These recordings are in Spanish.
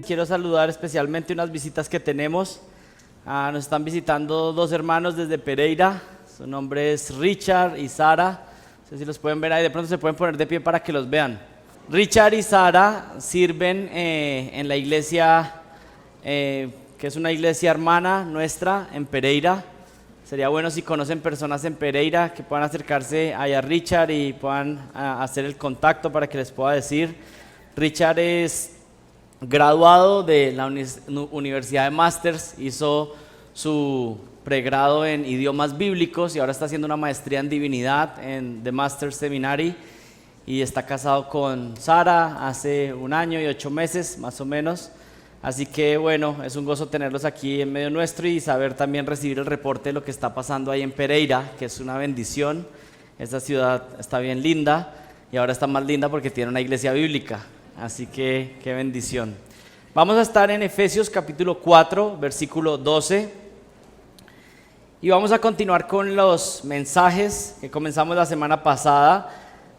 quiero saludar especialmente unas visitas que tenemos. Nos están visitando dos hermanos desde Pereira. Su nombre es Richard y Sara. No sé si los pueden ver ahí, de pronto se pueden poner de pie para que los vean. Richard y Sara sirven en la iglesia, que es una iglesia hermana nuestra en Pereira. Sería bueno si conocen personas en Pereira que puedan acercarse allá a Richard y puedan hacer el contacto para que les pueda decir. Richard es graduado de la Universidad de Masters, hizo su pregrado en idiomas bíblicos y ahora está haciendo una maestría en divinidad en The Masters Seminary y está casado con Sara hace 1 año y 8 meses más o menos. Así que bueno, es un gozo tenerlos aquí en medio nuestro y saber también recibir el reporte de lo que está pasando ahí en Pereira, que es una bendición. Esta ciudad está bien linda y ahora está más linda porque tiene una iglesia bíblica. Así que qué bendición. Vamos a estar en Efesios capítulo 4, versículo 12. Y vamos a continuar con los mensajes que comenzamos la semana pasada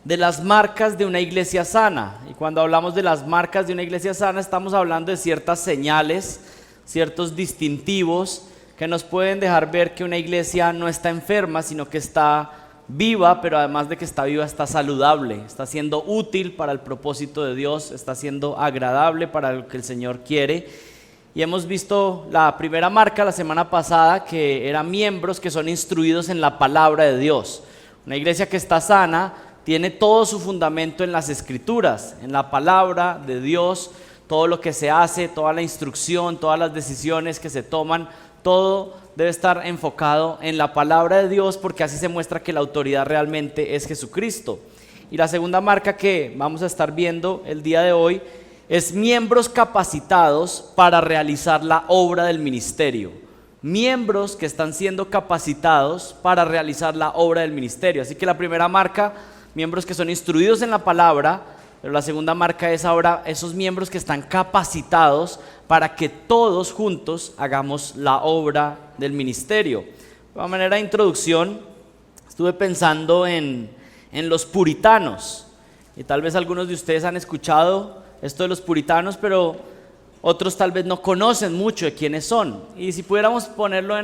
de las marcas de una iglesia sana. Y cuando hablamos de las marcas de una iglesia sana, estamos hablando de ciertas señales, ciertos distintivos que nos pueden dejar ver que una iglesia no está enferma, sino que está viva, pero además de que está viva, está saludable, está siendo útil para el propósito de Dios, está siendo agradable para lo que el Señor quiere. Y hemos visto la primera marca la semana pasada, que eran miembros que son instruidos en la palabra de Dios. Una iglesia que está sana tiene todo su fundamento en las Escrituras, en la palabra de Dios. Todo lo que se hace, toda la instrucción, todas las decisiones que se toman, todo debe estar enfocado en la palabra de Dios, porque así se muestra que la autoridad realmente es Jesucristo. Y la segunda marca que vamos a estar viendo el día de hoy es miembros capacitados para realizar la obra del ministerio. Miembros que están siendo capacitados para realizar la obra del ministerio. Así que la primera marca, miembros que son instruidos en la palabra, pero la segunda marca es ahora esos miembros que están capacitados para que todos juntos hagamos la obra del ministerio. De manera de introducción, estuve pensando en los puritanos. Y tal vez algunos de ustedes han escuchado esto de los puritanos, pero otros tal vez no conocen mucho de quiénes son. Y si pudiéramos ponerlo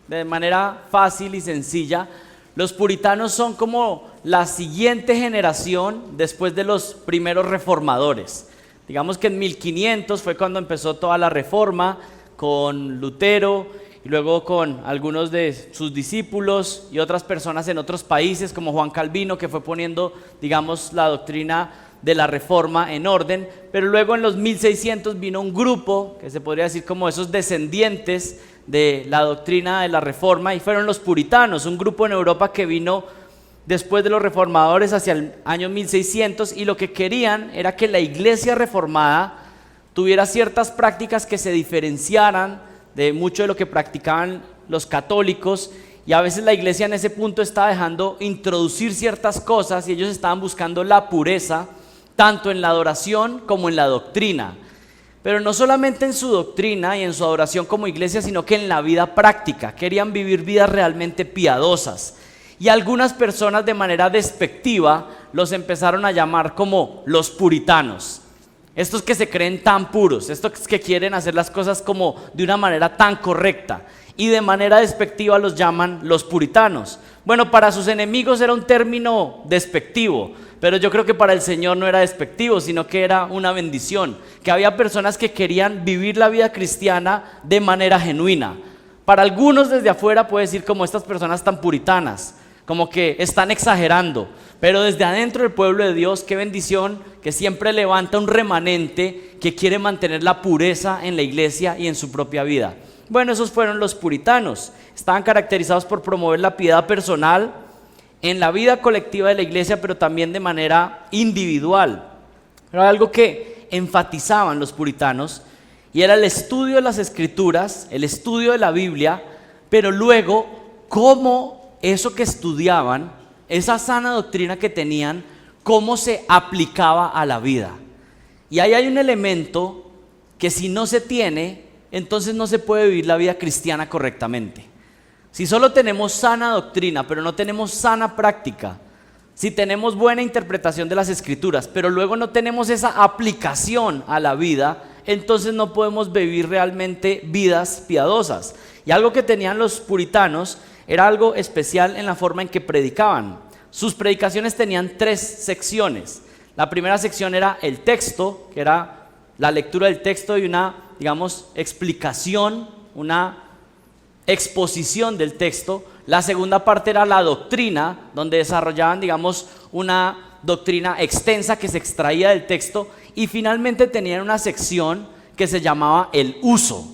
de manera fácil y sencilla, los puritanos son como la siguiente generación después de los primeros reformadores. Digamos que en 1500 fue cuando empezó toda la reforma con Lutero y luego con algunos de sus discípulos y otras personas en otros países como Juan Calvino, que fue poniendo, digamos, la doctrina de la reforma en orden. Pero luego en los 1600 vino un grupo que se podría decir como esos descendientes de la doctrina de la reforma y fueron los puritanos, un grupo en Europa que vino después de los reformadores hacia el año 1600 y lo que querían era que la iglesia reformada tuviera ciertas prácticas que se diferenciaran de mucho de lo que practicaban los católicos, y a veces la iglesia en ese punto estaba dejando introducir ciertas cosas y ellos estaban buscando la pureza tanto en la adoración como en la doctrina. Pero no solamente en su doctrina y en su adoración como iglesia, sino que en la vida práctica. Querían vivir vidas realmente piadosas. Y algunas personas de manera despectiva los empezaron a llamar como los puritanos. Estos que se creen tan puros, estos que quieren hacer las cosas como de una manera tan correcta. Y de manera despectiva los llaman los puritanos. Bueno, para sus enemigos era un término despectivo, pero yo creo que para el Señor no era despectivo, sino que era una bendición. Que había personas que querían vivir la vida cristiana de manera genuina. Para algunos desde afuera puede decir como estas personas tan puritanas, como que están exagerando, pero desde adentro del pueblo de Dios, qué bendición que siempre levanta un remanente que quiere mantener la pureza en la iglesia y en su propia vida. Bueno, esos fueron los puritanos. Estaban caracterizados por promover la piedad personal en la vida colectiva de la iglesia, pero también de manera individual. Era algo que enfatizaban los puritanos y era el estudio de las Escrituras, el estudio de la Biblia, pero luego cómo eso que estudiaban, esa sana doctrina que tenían, cómo se aplicaba a la vida. Y ahí hay un elemento que si no se tiene, entonces no se puede vivir la vida cristiana correctamente. Si solo tenemos sana doctrina, pero no tenemos sana práctica, si tenemos buena interpretación de las Escrituras, pero luego no tenemos esa aplicación a la vida, entonces no podemos vivir realmente vidas piadosas. Y algo que tenían los puritanos era algo especial en la forma en que predicaban. Sus predicaciones tenían 3 secciones. La primera sección era el texto, que era la lectura del texto y una, digamos, explicación, una exposición del texto. La segunda parte era la doctrina, donde desarrollaban, digamos, una doctrina extensa que se extraía del texto. Y finalmente tenían una sección que se llamaba el uso.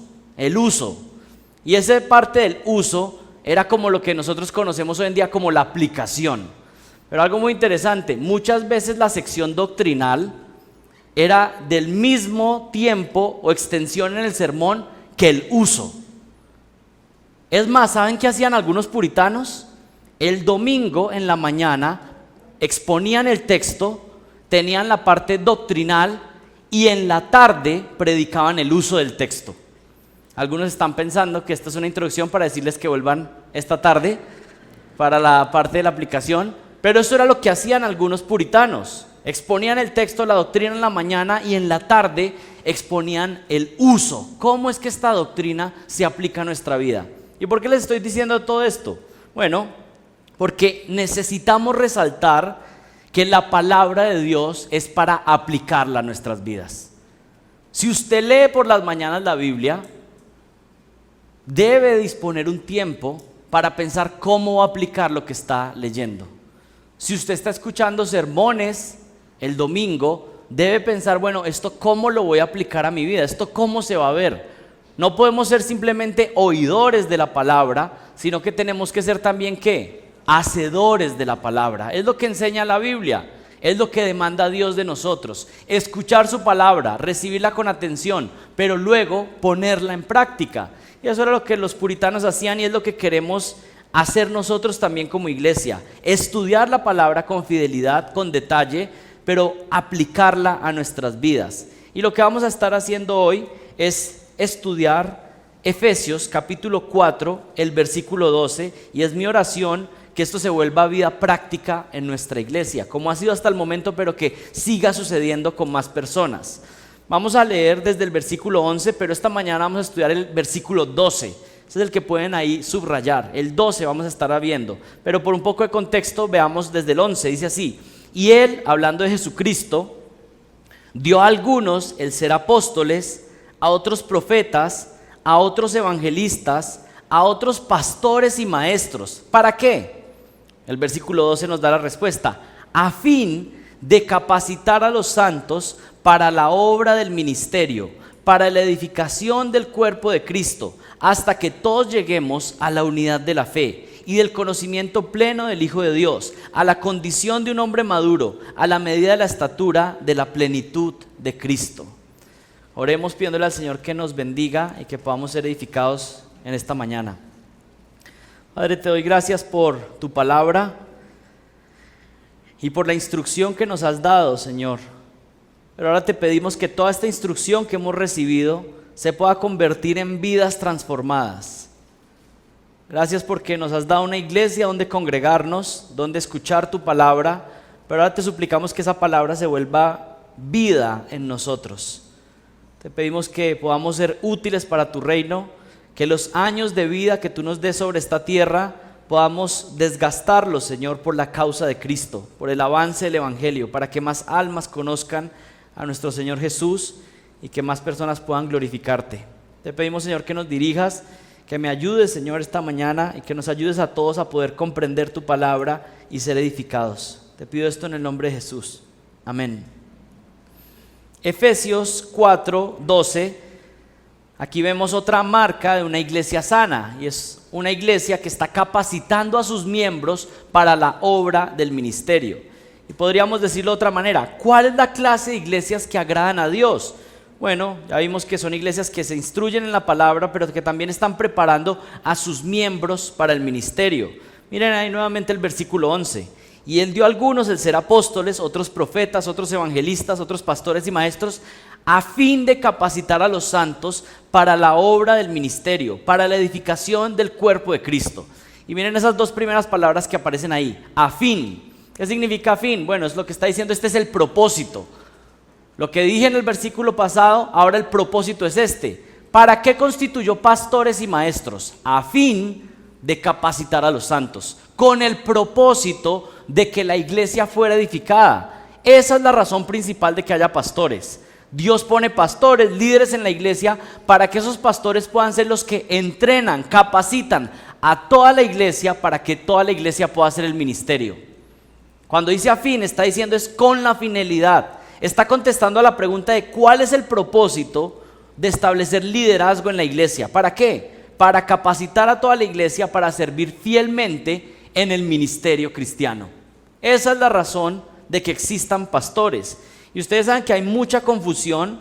Y esa parte del uso era como lo que nosotros conocemos hoy en día como la aplicación. Pero algo muy interesante, muchas veces la sección doctrinal era del mismo tiempo o extensión en el sermón que el uso. Es más, ¿saben qué hacían algunos puritanos? El domingo en la mañana exponían el texto, tenían la parte doctrinal y en la tarde predicaban el uso del texto. Algunos están pensando que esta es una introducción para decirles que vuelvan esta tarde para la parte de la aplicación, pero eso era lo que hacían algunos puritanos. Exponían el texto, la doctrina en la mañana y en la tarde exponían el uso. ¿Cómo es que esta doctrina se aplica a nuestra vida? ¿Y por qué les estoy diciendo todo esto? Bueno, porque necesitamos resaltar que la palabra de Dios es para aplicarla a nuestras vidas. Si usted lee por las mañanas la Biblia, debe disponer un tiempo para pensar cómo va a aplicar lo que está leyendo. Si usted está escuchando sermones el domingo, debe pensar, bueno, ¿esto cómo lo voy a aplicar a mi vida? ¿Esto cómo se va a ver? No podemos ser simplemente oidores de la palabra, sino que tenemos que ser también, ¿qué? Hacedores de la palabra. Es lo que enseña la Biblia, es lo que demanda Dios de nosotros. Escuchar su palabra, recibirla con atención, pero luego ponerla en práctica. Y eso era lo que los puritanos hacían y es lo que queremos hacer nosotros también como iglesia. Estudiar la palabra con fidelidad, con detalle, pero aplicarla a nuestras vidas. Y lo que vamos a estar haciendo hoy es estudiar Efesios capítulo 4, el versículo 12, y es mi oración que esto se vuelva vida práctica en nuestra iglesia, como ha sido hasta el momento, pero que siga sucediendo con más personas. Vamos a leer desde el versículo 11, pero esta mañana vamos a estudiar el versículo 12. Ese es el que pueden ahí subrayar. El 12 vamos a estar viendo, pero por un poco de contexto veamos desde el 11. Dice así: y él, hablando de Jesucristo, dio a algunos el ser apóstoles, a otros profetas, a otros evangelistas, a otros pastores y maestros. ¿Para qué? El versículo 12 nos da la respuesta: a fin de capacitar a los santos para la obra del ministerio, para la edificación del cuerpo de Cristo, hasta que todos lleguemos a la unidad de la fe y del conocimiento pleno del Hijo de Dios, a la condición de un hombre maduro, a la medida de la estatura de la plenitud de Cristo. Oremos pidiéndole al Señor que nos bendiga y que podamos ser edificados en esta mañana. Padre, te doy gracias por tu palabra y por la instrucción que nos has dado, Señor. Pero ahora te pedimos que toda esta instrucción que hemos recibido se pueda convertir en vidas transformadas. Gracias porque nos has dado una iglesia donde congregarnos, donde escuchar tu palabra, pero ahora te suplicamos que esa palabra se vuelva vida en nosotros. Te pedimos que podamos ser útiles para tu reino, que los años de vida que tú nos des sobre esta tierra podamos desgastarlos, Señor, por la causa de Cristo, por el avance del Evangelio, para que más almas conozcan a nuestro Señor Jesús y que más personas puedan glorificarte. Te pedimos, Señor, que nos dirijas, que me ayudes, Señor, esta mañana y que nos ayudes a todos a poder comprender tu palabra y ser edificados. Te pido esto en el nombre de Jesús. Amén. Efesios 4, 12. Aquí vemos otra marca de una iglesia sana, y es una iglesia que está capacitando a sus miembros para la obra del ministerio. Y podríamos decirlo de otra manera: ¿cuál es la clase de iglesias que agradan a Dios? Bueno, ya vimos que son iglesias que se instruyen en la palabra, pero que también están preparando a sus miembros para el ministerio. Miren ahí nuevamente el versículo 11. Y él dio a algunos el ser apóstoles, otros profetas, otros evangelistas, otros pastores y maestros, a fin de capacitar a los santos para la obra del ministerio, para la edificación del cuerpo de Cristo. Y miren esas dos primeras palabras que aparecen ahí: a fin. ¿Qué significa a fin? Bueno, es lo que está diciendo, este es el propósito. Lo que dije en el versículo pasado, ahora el propósito es este. ¿Para qué constituyó pastores y maestros? A fin de capacitar a los santos, con el propósito de que la iglesia fuera edificada. Esa es la razón principal de que haya pastores. Dios pone pastores, líderes en la iglesia, para que esos pastores puedan ser los que entrenan, capacitan a toda la iglesia para que toda la iglesia pueda hacer el ministerio. Cuando dice a fin, está diciendo es con la finalidad. Está contestando a la pregunta de cuál es el propósito de establecer liderazgo en la iglesia. ¿Para qué? Para capacitar a toda la iglesia para servir fielmente en el ministerio cristiano. Esa es la razón de que existan pastores. Y ustedes saben que hay mucha confusión.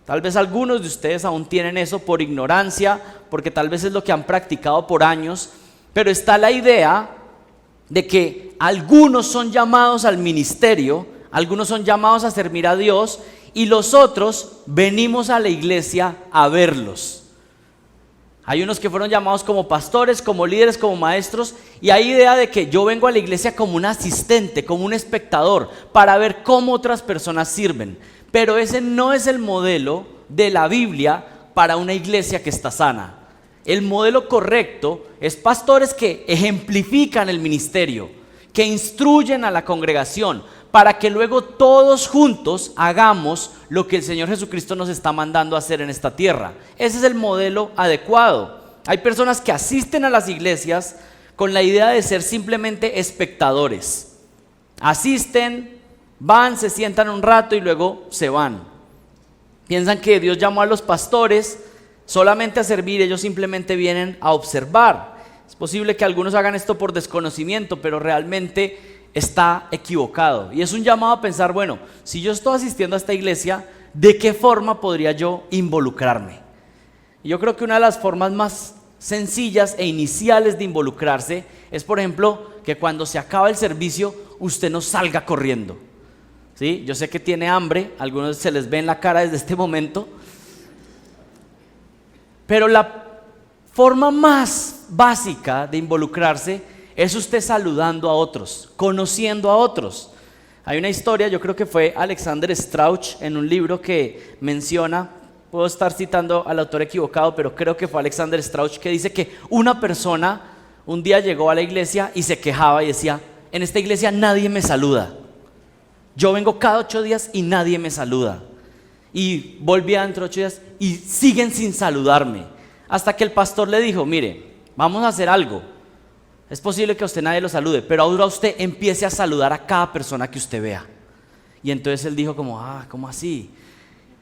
Tal vez algunos de ustedes aún tienen eso por ignorancia, porque tal vez es lo que han practicado por años. Pero está la idea de que algunos son llamados al ministerio, algunos son llamados a servir a Dios y los otros venimos a la iglesia a verlos. Hay unos que fueron llamados como pastores, como líderes, como maestros, y hay idea de que yo vengo a la iglesia como un asistente, como un espectador, para ver cómo otras personas sirven. Pero ese no es el modelo de la Biblia para una iglesia que está sana. El modelo correcto es pastores que ejemplifican el ministerio, que instruyen a la congregación, para que luego todos juntos hagamos lo que el Señor Jesucristo nos está mandando a hacer en esta tierra. Ese es el modelo adecuado. Hay personas que asisten a las iglesias con la idea de ser simplemente espectadores. Asisten, van, se sientan un rato y luego se van. Piensan que Dios llamó a los pastores solamente a servir, ellos simplemente vienen a observar. Es posible que algunos hagan esto por desconocimiento, pero realmente está equivocado. Y es un llamado a pensar, bueno, si yo estoy asistiendo a esta iglesia, ¿de qué forma podría yo involucrarme? Y yo creo que una de las formas más sencillas e iniciales de involucrarse es, por ejemplo, que cuando se acaba el servicio, usted no salga corriendo. ¿Sí? Yo sé que tiene hambre, a algunos se les ve en la cara desde este momento, pero la forma más básica de involucrarse es usted saludando a otros, conociendo a otros. Hay una historia, yo creo que fue Alexander Strauch en un libro que menciona, puedo estar citando al autor equivocado, pero creo que fue Alexander Strauch, que dice que una persona un día llegó a la iglesia y se quejaba y decía, en esta iglesia nadie me saluda. Yo vengo cada 8 días y nadie me saluda. Y volvía dentro de 8 días y siguen sin saludarme. Hasta que el pastor le dijo, mire, vamos a hacer algo. Es posible que a usted nadie lo salude, pero ahora usted empiece a saludar a cada persona que usted vea. Y entonces él dijo como, ¿cómo así?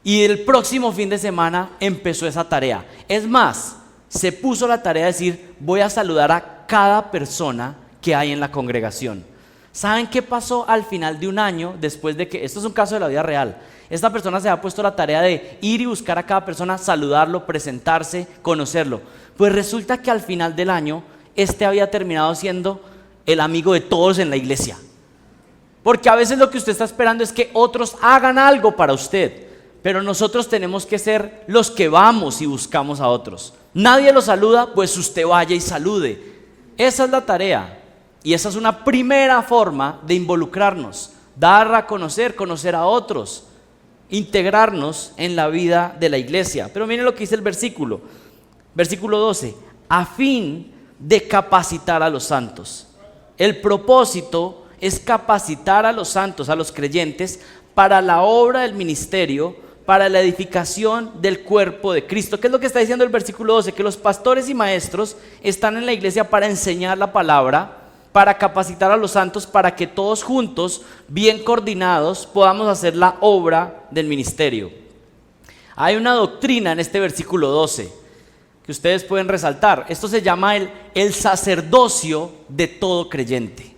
Y el próximo fin de semana empezó esa tarea. Es más, se puso la tarea de decir, voy a saludar a cada persona que hay en la congregación. ¿Saben qué pasó al final de un año después de que, esto es un caso de la vida real, esta persona se ha puesto la tarea de ir y buscar a cada persona, saludarlo, presentarse, conocerlo? Pues resulta que al final del año, había terminado siendo el amigo de todos en la iglesia. Porque a veces lo que usted está esperando es que otros hagan algo para usted, pero nosotros tenemos que ser los que vamos y buscamos a otros. Nadie lo saluda, pues usted vaya y salude. Esa es la tarea y esa es una primera forma de involucrarnos, dar a conocer, conocer a otros, integrarnos en la vida de la iglesia. Pero miren lo que dice el versículo 12, a fin de capacitar a los santos. El propósito es capacitar a los santos, a los creyentes, para la obra del ministerio, para la edificación del cuerpo de Cristo. ¿Qué es lo que está diciendo el versículo 12? Que los pastores y maestros están en la iglesia para enseñar la palabra, para capacitar a los santos, para que todos juntos, bien coordinados, podamos hacer la obra del ministerio. Hay una doctrina en este versículo 12 que ustedes pueden resaltar. Esto se llama el sacerdocio de todo creyente.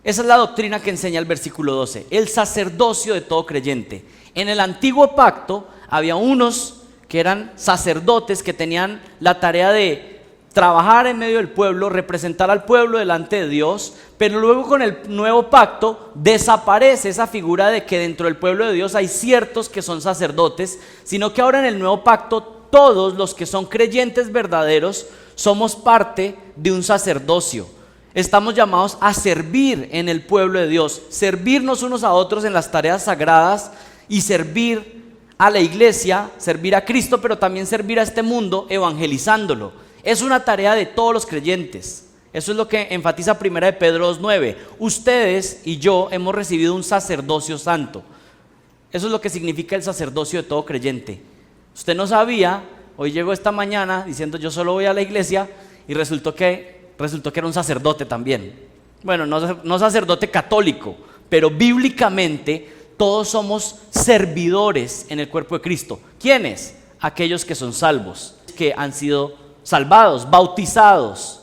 Esa es la doctrina que enseña el versículo 12, el sacerdocio de todo creyente. En el antiguo pacto había unos que eran sacerdotes que tenían la tarea de trabajar en medio del pueblo, representar al pueblo delante de Dios, pero luego con el nuevo pacto desaparece esa figura de que dentro del pueblo de Dios hay ciertos que son sacerdotes, sino que ahora en el nuevo pacto todos los que son creyentes verdaderos somos parte de un sacerdocio. Estamos llamados a servir en el pueblo de Dios, servirnos unos a otros en las tareas sagradas y servir a la iglesia, servir a Cristo, pero también servir a este mundo evangelizándolo. Es una tarea de todos los creyentes. Eso es lo que enfatiza 1 de Pedro 2:9. Ustedes y yo hemos recibido un sacerdocio santo. Eso es lo que significa el sacerdocio de todo creyente. Usted no sabía, hoy llegó esta mañana diciendo yo solo voy a la iglesia y resultó que era un sacerdote también. Bueno, no sacerdote católico, pero bíblicamente todos somos servidores en el cuerpo de Cristo. ¿Quiénes? Aquellos que son salvos, que han sido salvados, bautizados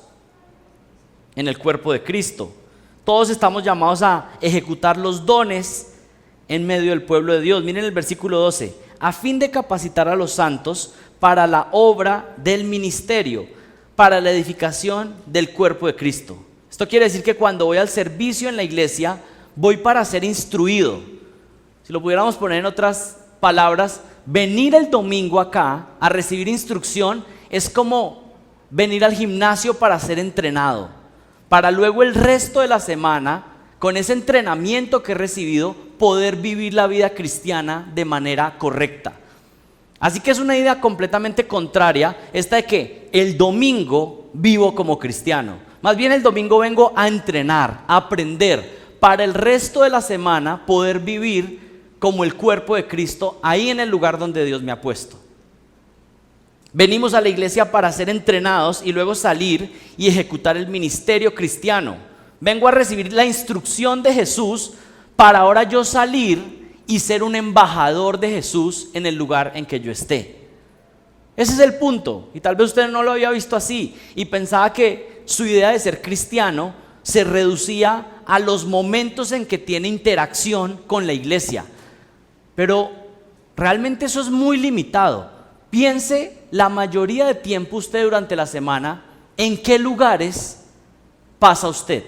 en el cuerpo de Cristo. Todos estamos llamados a ejecutar los dones en medio del pueblo de Dios. Miren el versículo 12, a fin de capacitar a los santos para la obra del ministerio, para la edificación del cuerpo de Cristo. Esto quiere decir que cuando voy al servicio en la iglesia, voy para ser instruido. Si lo pudiéramos poner en otras palabras, venir el domingo acá a recibir instrucción es como venir al gimnasio para ser entrenado, para luego el resto de la semana, con ese entrenamiento que he recibido, poder vivir la vida cristiana de manera correcta. Así que es una idea completamente contraria esta de que el domingo vivo como cristiano. Más bien el domingo vengo a entrenar, a aprender, para el resto de la semana poder vivir como el cuerpo de Cristo ahí en el lugar donde Dios me ha puesto. Venimos a la iglesia para ser entrenados y luego salir y ejecutar el ministerio cristiano. Vengo a recibir la instrucción de Jesús para ahora yo salir y ser un embajador de Jesús en el lugar en que yo esté. Ese es el punto, y tal vez usted no lo había visto así y pensaba que su idea de ser cristiano se reducía a los momentos en que tiene interacción con la iglesia. Pero realmente eso es muy limitado. Piense la mayoría de tiempo usted durante la semana, ¿en qué lugares pasa usted?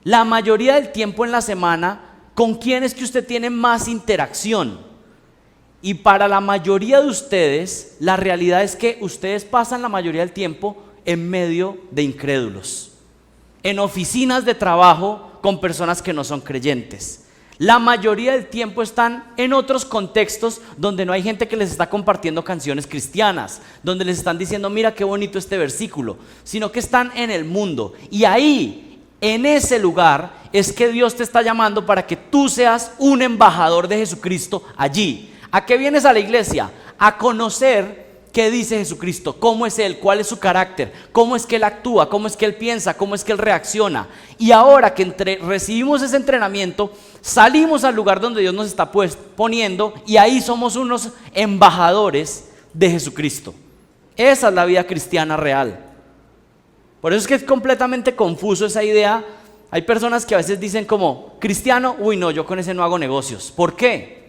La mayoría del tiempo en la semana, ¿con quién es que usted tiene más interacción? Y para la mayoría de ustedes, la realidad es que ustedes pasan la mayoría del tiempo en medio de incrédulos, en oficinas de trabajo con personas que no son creyentes. La mayoría del tiempo están en otros contextos donde no hay gente que les está compartiendo canciones cristianas, donde les están diciendo mira qué bonito este versículo, sino que están en el mundo. Y ahí, en ese lugar, es que Dios te está llamando para que tú seas un embajador de Jesucristo allí. ¿A qué vienes a la iglesia? A conocer qué dice Jesucristo, cómo es Él, cuál es su carácter, cómo es que Él actúa, cómo es que Él piensa, cómo es que Él reacciona. Y ahora que recibimos ese entrenamiento, salimos al lugar donde Dios nos está poniendo y ahí somos unos embajadores de Jesucristo. Esa es la vida cristiana real. Por eso es que es completamente confuso esa idea. Hay personas que a veces dicen como, cristiano, uy no, yo con ese no hago negocios. ¿Por qué?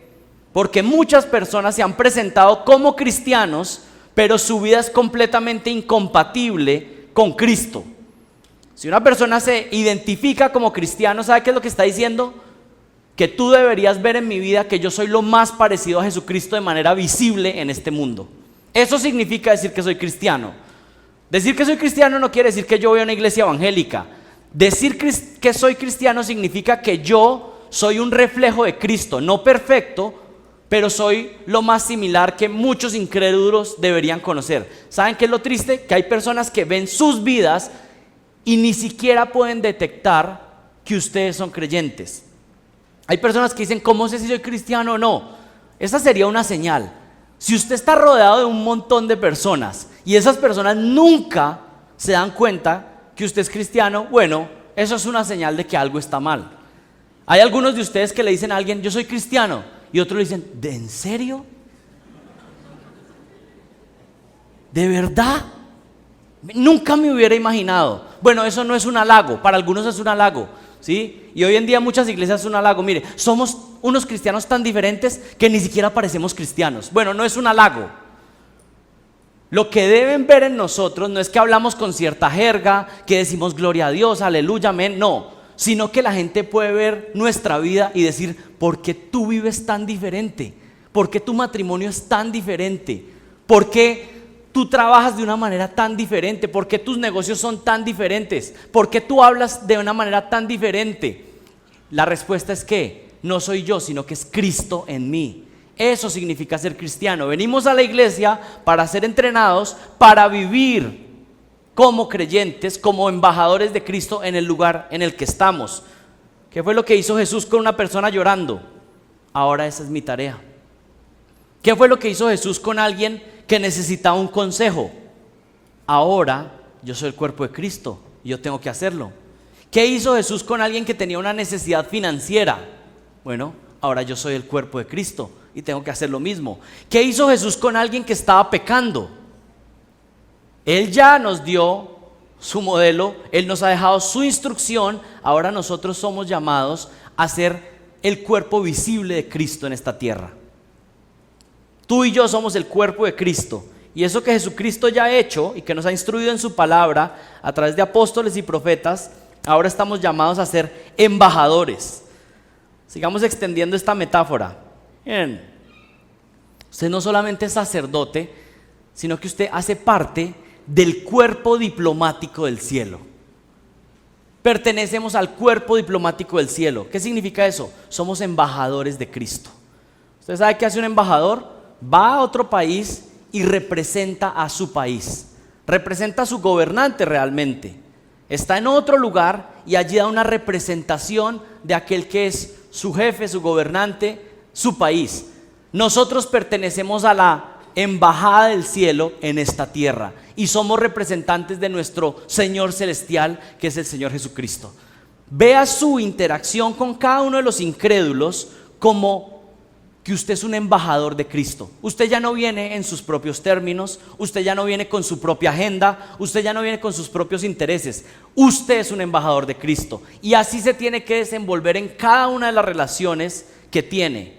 Porque muchas personas se han presentado como cristianos, pero su vida es completamente incompatible con Cristo. Si una persona se identifica como cristiano, ¿sabe qué es lo que está diciendo? Que tú deberías ver en mi vida que yo soy lo más parecido a Jesucristo de manera visible en este mundo. Eso significa decir que soy cristiano. Decir que soy cristiano no quiere decir que yo voy a una iglesia evangélica. Decir que soy cristiano significa que yo soy un reflejo de Cristo, no perfecto, pero soy lo más similar que muchos incrédulos deberían conocer. ¿Saben qué es lo triste? Que hay personas que ven sus vidas y ni siquiera pueden detectar que ustedes son creyentes. Hay personas que dicen, ¿cómo sé si soy cristiano o no? Esa sería una señal. Si usted está rodeado de un montón de personas y esas personas nunca se dan cuenta que usted es cristiano, bueno, eso es una señal de que algo está mal. Hay algunos de ustedes que le dicen a alguien, yo soy cristiano, y otros le dicen, ¿de en serio? ¿De verdad? Nunca me hubiera imaginado. Bueno, eso no es un halago, para algunos es un halago, ¿sí? Y hoy en día muchas iglesias es un halago. Mire, somos unos cristianos tan diferentes que ni siquiera parecemos cristianos. Bueno, no es un halago. Lo que deben ver en nosotros no es que hablamos con cierta jerga, que decimos gloria a Dios, aleluya, amén, no, sino que la gente puede ver nuestra vida y decir, ¿por qué tú vives tan diferente? ¿Por qué tu matrimonio es tan diferente? ¿Por qué tú trabajas de una manera tan diferente? ¿Por qué tus negocios son tan diferentes? ¿Por qué tú hablas de una manera tan diferente? La respuesta es que no soy yo, sino que es Cristo en mí. Eso significa ser cristiano. Venimos a la iglesia para ser entrenados, para vivir como creyentes, como embajadores de Cristo en el lugar en el que estamos. ¿Qué fue lo que hizo Jesús con una persona llorando? Ahora esa es mi tarea. ¿Qué fue lo que hizo Jesús con alguien que necesitaba un consejo? Ahora yo soy el cuerpo de Cristo y yo tengo que hacerlo. ¿Qué hizo Jesús con alguien que tenía una necesidad financiera? Bueno, ahora yo soy el cuerpo de Cristo y tengo que hacer lo mismo. ¿Qué hizo Jesús con alguien que estaba pecando? Él ya nos dio su modelo, Él nos ha dejado su instrucción. Ahora nosotros somos llamados a ser el cuerpo visible de Cristo en esta tierra. Tú y yo somos el cuerpo de Cristo. Y eso que Jesucristo ya ha hecho y que nos ha instruido en su palabra a través de apóstoles y profetas, ahora estamos llamados a ser embajadores. Sigamos extendiendo esta metáfora. Bien, usted no solamente es sacerdote, sino que usted hace parte del cuerpo diplomático del cielo. Pertenecemos al cuerpo diplomático del cielo. ¿Qué significa eso? Somos embajadores de Cristo. ¿Usted sabe qué hace un embajador? Va a otro país y representa a su país. Representa a su gobernante realmente. Está en otro lugar y allí da una representación de aquel que es su jefe, su gobernante, su país. Nosotros pertenecemos a la embajada del cielo en esta tierra y somos representantes de nuestro Señor celestial, que es el Señor Jesucristo. Vea su interacción con cada uno de los incrédulos como que usted es un embajador de Cristo. Usted ya no viene en sus propios términos, usted ya no viene con su propia agenda, usted ya no viene con sus propios intereses. Usted es un embajador de Cristo y así se tiene que desenvolver en cada una de las relaciones que tiene.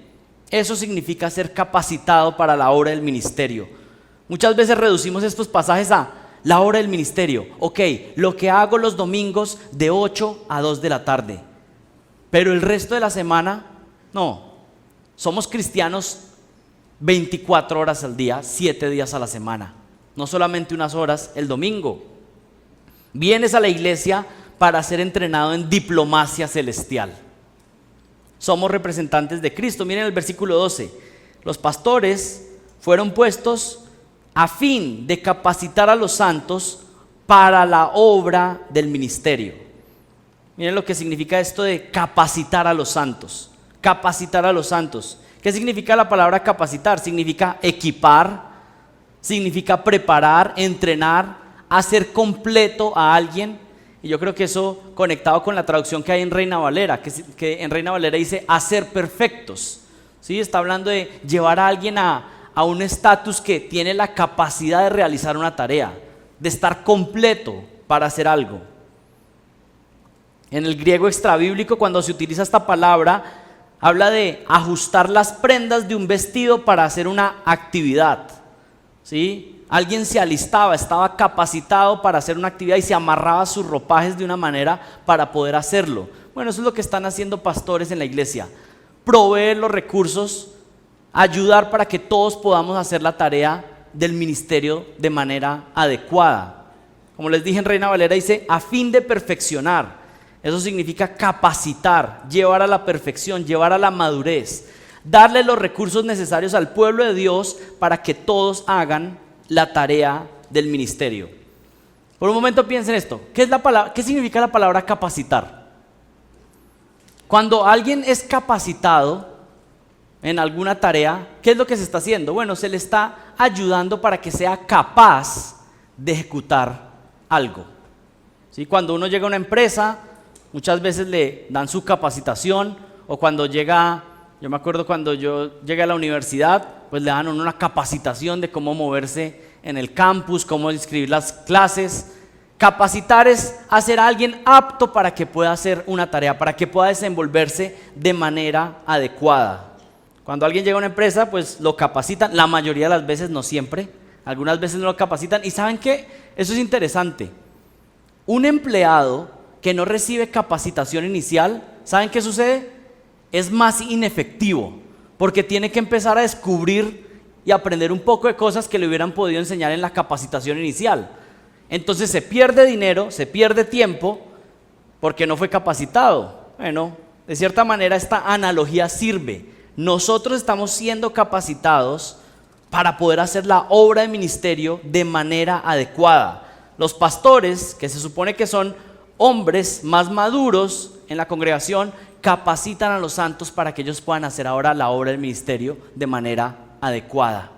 Eso significa ser capacitado para la obra del ministerio. Muchas veces reducimos estos pasajes a la obra del ministerio. Ok, lo que hago los domingos de 8 a 2 de la tarde. Pero el resto de la semana, no. Somos cristianos 24 horas al día, 7 días a la semana. No solamente unas horas el domingo. Vienes a la iglesia para ser entrenado en diplomacia celestial. Somos representantes de Cristo. Miren el versículo 12. Los pastores fueron puestos a fin de capacitar a los santos para la obra del ministerio. Miren lo que significa esto de capacitar a los santos. Capacitar a los santos. ¿Qué significa la palabra capacitar? Significa equipar, significa preparar, entrenar, hacer completo a alguien. Y yo creo que eso conectado con la traducción que hay en Reina Valera, que en Reina Valera dice hacer perfectos. ¿Sí? Está hablando de llevar a alguien a un estatus que tiene la capacidad de realizar una tarea, de estar completo para hacer algo. En el griego extrabíblico, cuando se utiliza esta palabra, habla de ajustar las prendas de un vestido para hacer una actividad. ¿Sí? Alguien se alistaba, estaba capacitado para hacer una actividad y se amarraba sus ropajes de una manera para poder hacerlo. Bueno, eso es lo que están haciendo pastores en la iglesia. Proveer los recursos, ayudar para que todos podamos hacer la tarea del ministerio de manera adecuada. Como les dije en Reina Valera dice, a fin de perfeccionar. Eso significa capacitar, llevar a la perfección, llevar a la madurez, darle los recursos necesarios al pueblo de Dios para que todos hagan la tarea del ministerio. Por un momento piensen esto, ¿qué significa la palabra capacitar? Cuando alguien es capacitado en alguna tarea, ¿qué es lo que se está haciendo? Bueno, se le está ayudando para que sea capaz de ejecutar algo. ¿Sí? Cuando uno llega a una empresa, muchas veces le dan su capacitación, o cuando llega, yo me acuerdo cuando yo llegué a la universidad, pues le dan una capacitación de cómo moverse en el campus, cómo escribir las clases. Capacitar es hacer a alguien apto para que pueda hacer una tarea, para que pueda desenvolverse de manera adecuada. Cuando alguien llega a una empresa, pues lo capacitan, la mayoría de las veces, no siempre, algunas veces no lo capacitan. ¿Y saben qué? Eso es interesante. Un empleado que no recibe capacitación inicial, ¿saben qué sucede? Es más inefectivo, porque tiene que empezar a descubrir y aprender un poco de cosas que le hubieran podido enseñar en la capacitación inicial. Entonces se pierde dinero, se pierde tiempo, porque no fue capacitado. Bueno, de cierta manera esta analogía sirve. Nosotros estamos siendo capacitados para poder hacer la obra de ministerio de manera adecuada. Los pastores, que se supone que son hombres más maduros en la congregación, capacitan a los santos para que ellos puedan hacer ahora la obra del ministerio de manera adecuada.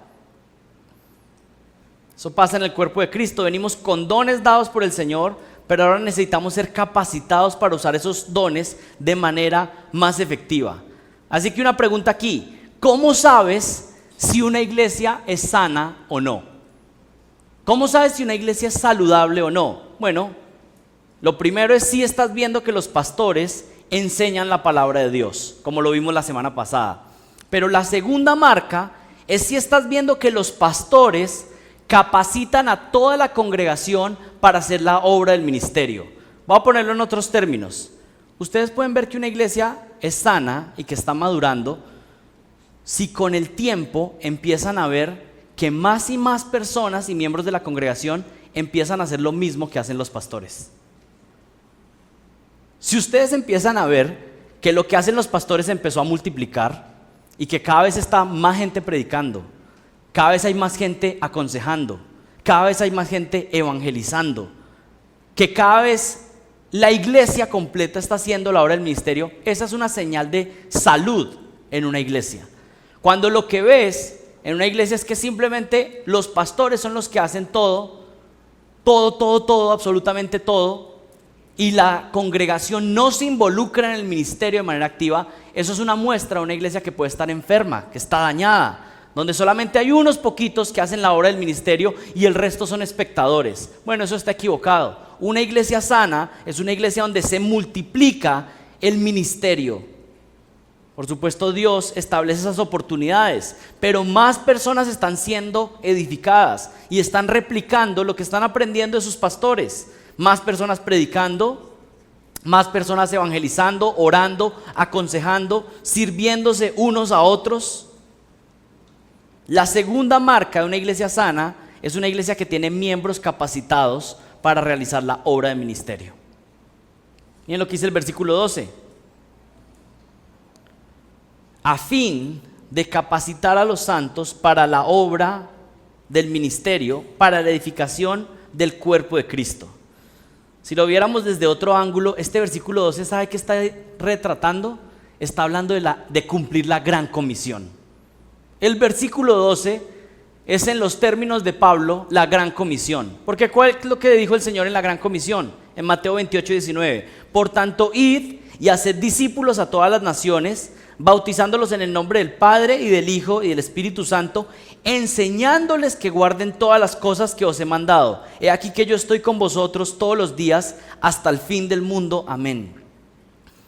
Eso pasa en el cuerpo de Cristo. Venimos con dones dados por el Señor, pero ahora necesitamos ser capacitados para usar esos dones de manera más efectiva. Así que una pregunta aquí: ¿cómo sabes si una iglesia es sana o no? ¿Cómo sabes si una iglesia es saludable o no? Bueno, lo primero es si estás viendo que los pastores enseñan la palabra de Dios, como lo vimos la semana pasada. Pero la segunda marca es si estás viendo que los pastores capacitan a toda la congregación para hacer la obra del ministerio. Voy a ponerlo en otros términos. Ustedes pueden ver que una iglesia es sana y que está madurando si con el tiempo empiezan a ver que más y más personas y miembros de la congregación empiezan a hacer lo mismo que hacen los pastores. Si ustedes empiezan a ver que lo que hacen los pastores empezó a multiplicar y que cada vez está más gente predicando, cada vez hay más gente aconsejando, cada vez hay más gente evangelizando, que cada vez la iglesia completa está haciendo la obra del ministerio, esa es una señal de salud en una iglesia. Cuando lo que ves en una iglesia es que simplemente los pastores son los que hacen todo, absolutamente todo, y la congregación no se involucra en el ministerio de manera activa, eso es una muestra de una iglesia que puede estar enferma, que está dañada, donde solamente hay unos poquitos que hacen la obra del ministerio y el resto son espectadores. Bueno, eso está equivocado. Una iglesia sana es una iglesia donde se multiplica el ministerio. Por supuesto, Dios establece esas oportunidades, pero más personas están siendo edificadas y están replicando lo que están aprendiendo de sus pastores. Más personas predicando, más personas evangelizando, orando, aconsejando, sirviéndose unos a otros. La segunda marca de una iglesia sana es una iglesia que tiene miembros capacitados para realizar la obra de ministerio. Miren lo que dice el versículo 12. A fin de capacitar a los santos para la obra del ministerio, para la edificación del cuerpo de Cristo. Si lo viéramos desde otro ángulo, este versículo 12, ¿sabe qué está retratando? Está hablando de cumplir la gran comisión. El versículo 12 es, en los términos de Pablo, la gran comisión. Porque ¿cuál es lo que dijo el Señor en la gran comisión? En Mateo 28, 19. Por tanto, id y haced discípulos a todas las naciones, bautizándolos en el nombre del Padre y del Hijo y del Espíritu Santo, enseñándoles que guarden todas las cosas que os he mandado. He aquí que yo estoy con vosotros todos los días hasta el fin del mundo. Amén.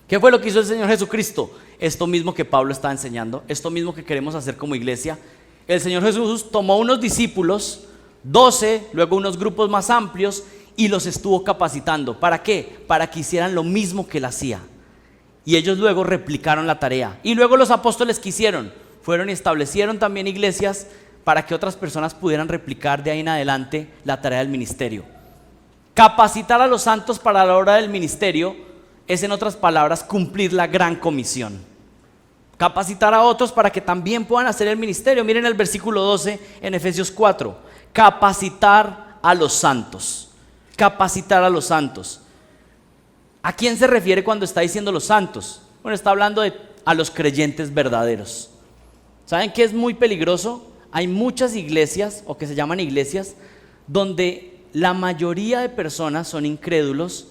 ¿Qué fue lo que hizo el Señor Jesucristo? Esto mismo que Pablo está enseñando, esto mismo que queremos hacer como iglesia. El Señor Jesús tomó unos discípulos, 12, luego unos grupos más amplios, y los estuvo capacitando. ¿Para qué? Para que hicieran lo mismo que él hacía. Y ellos luego replicaron la tarea. Y luego los apóstoles, ¿qué hicieron? Fueron y establecieron también iglesias para que otras personas pudieran replicar de ahí en adelante la tarea del ministerio. Capacitar a los santos para la obra del ministerio es, en otras palabras, cumplir la gran comisión. Capacitar a otros para que también puedan hacer el ministerio. Miren el versículo 12 en Efesios 4. Capacitar a los santos. Capacitar a los santos. ¿A quién se refiere cuando está diciendo los santos? Bueno, está hablando a los creyentes verdaderos. ¿Saben qué es muy peligroso? Hay muchas iglesias, o que se llaman iglesias, donde la mayoría de personas son incrédulos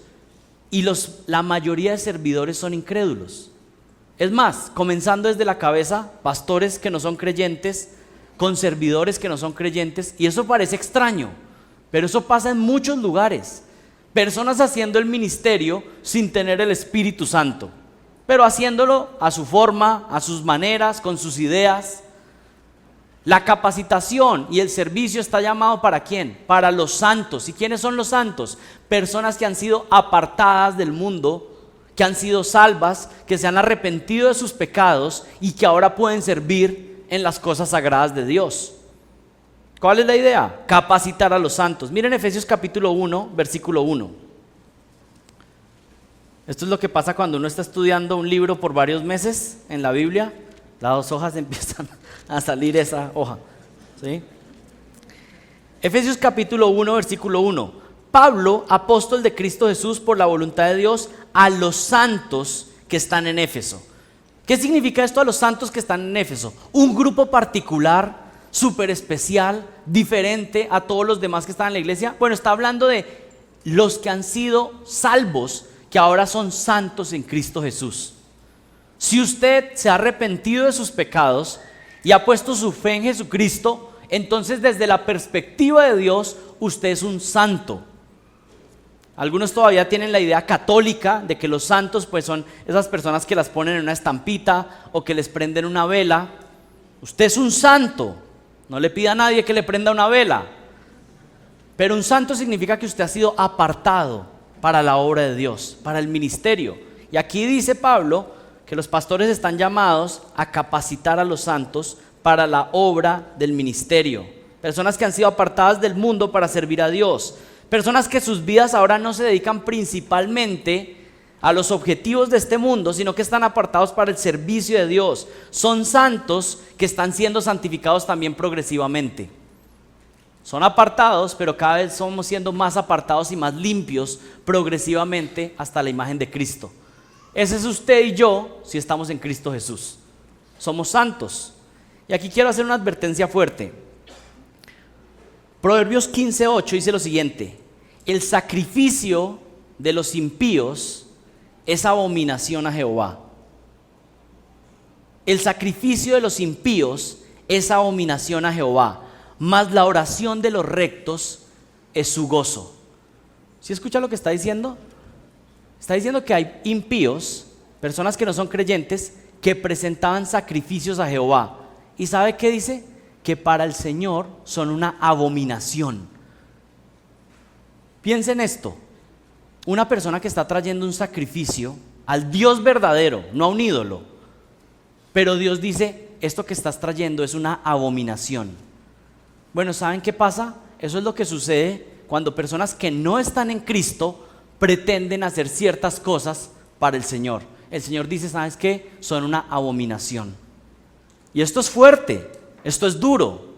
y la mayoría de servidores son incrédulos. Es más, comenzando desde la cabeza, pastores que no son creyentes, con servidores que no son creyentes, y eso parece extraño, pero eso pasa en muchos lugares. Personas haciendo el ministerio sin tener el Espíritu Santo, pero haciéndolo a su forma, a sus maneras, con sus ideas. La capacitación y el servicio está llamado ¿para quién? Para los santos. ¿Y quiénes son los santos? Personas que han sido apartadas del mundo, que han sido salvas, que se han arrepentido de sus pecados y que ahora pueden servir en las cosas sagradas de Dios. ¿Cuál es la idea? Capacitar a los santos. Miren Efesios capítulo 1, versículo 1. Esto es lo que pasa cuando uno está estudiando un libro por varios meses en la Biblia. Las dos hojas empiezan a salir esa hoja, ¿sí? Efesios capítulo 1, versículo 1. Pablo, apóstol de Cristo Jesús por la voluntad de Dios, a los santos que están en Éfeso. ¿Qué significa esto a los santos que están en Éfeso? Un grupo particular, súper especial, diferente a todos los demás que están en la iglesia. Bueno, está hablando de los que han sido salvos, que ahora son santos en Cristo Jesús. Si usted se ha arrepentido de sus pecados y ha puesto su fe en Jesucristo, entonces desde la perspectiva de Dios, usted es un santo. Algunos todavía tienen la idea católica de que los santos pues son esas personas que las ponen en una estampita o que les prenden una vela. Usted es un santo, no le pida a nadie que le prenda una vela. Pero un santo significa que usted ha sido apartado para la obra de Dios, para el ministerio. Y aquí dice Pablo que los pastores están llamados a capacitar a los santos para la obra del ministerio. Personas que han sido apartadas del mundo para servir a Dios. Personas que sus vidas ahora no se dedican principalmente a los objetivos de este mundo, sino que están apartados para el servicio de Dios. Son santos que están siendo santificados también progresivamente. Son apartados, pero cada vez somos siendo más apartados y más limpios progresivamente hasta la imagen de Cristo. Ese es usted y yo si estamos en Cristo Jesús. Somos santos. Y aquí quiero hacer una advertencia fuerte. Proverbios 15:8 dice lo siguiente: el sacrificio de los impíos es abominación a Jehová. El sacrificio de los impíos es abominación a Jehová, mas la oración de los rectos es su gozo. ¿Sí escucha lo que está diciendo? Está diciendo que hay impíos, personas que no son creyentes, que presentaban sacrificios a Jehová. ¿Y sabe qué dice? Que para el Señor son una abominación. Piensa en esto: una persona que está trayendo un sacrificio al Dios verdadero, no a un ídolo, pero Dios dice, esto que estás trayendo es una abominación. Bueno, ¿saben qué pasa? Eso es lo que sucede cuando personas que no están en Cristo pretenden hacer ciertas cosas para el Señor. El Señor dice, ¿sabes qué? Son una abominación. Y esto es fuerte, esto es duro.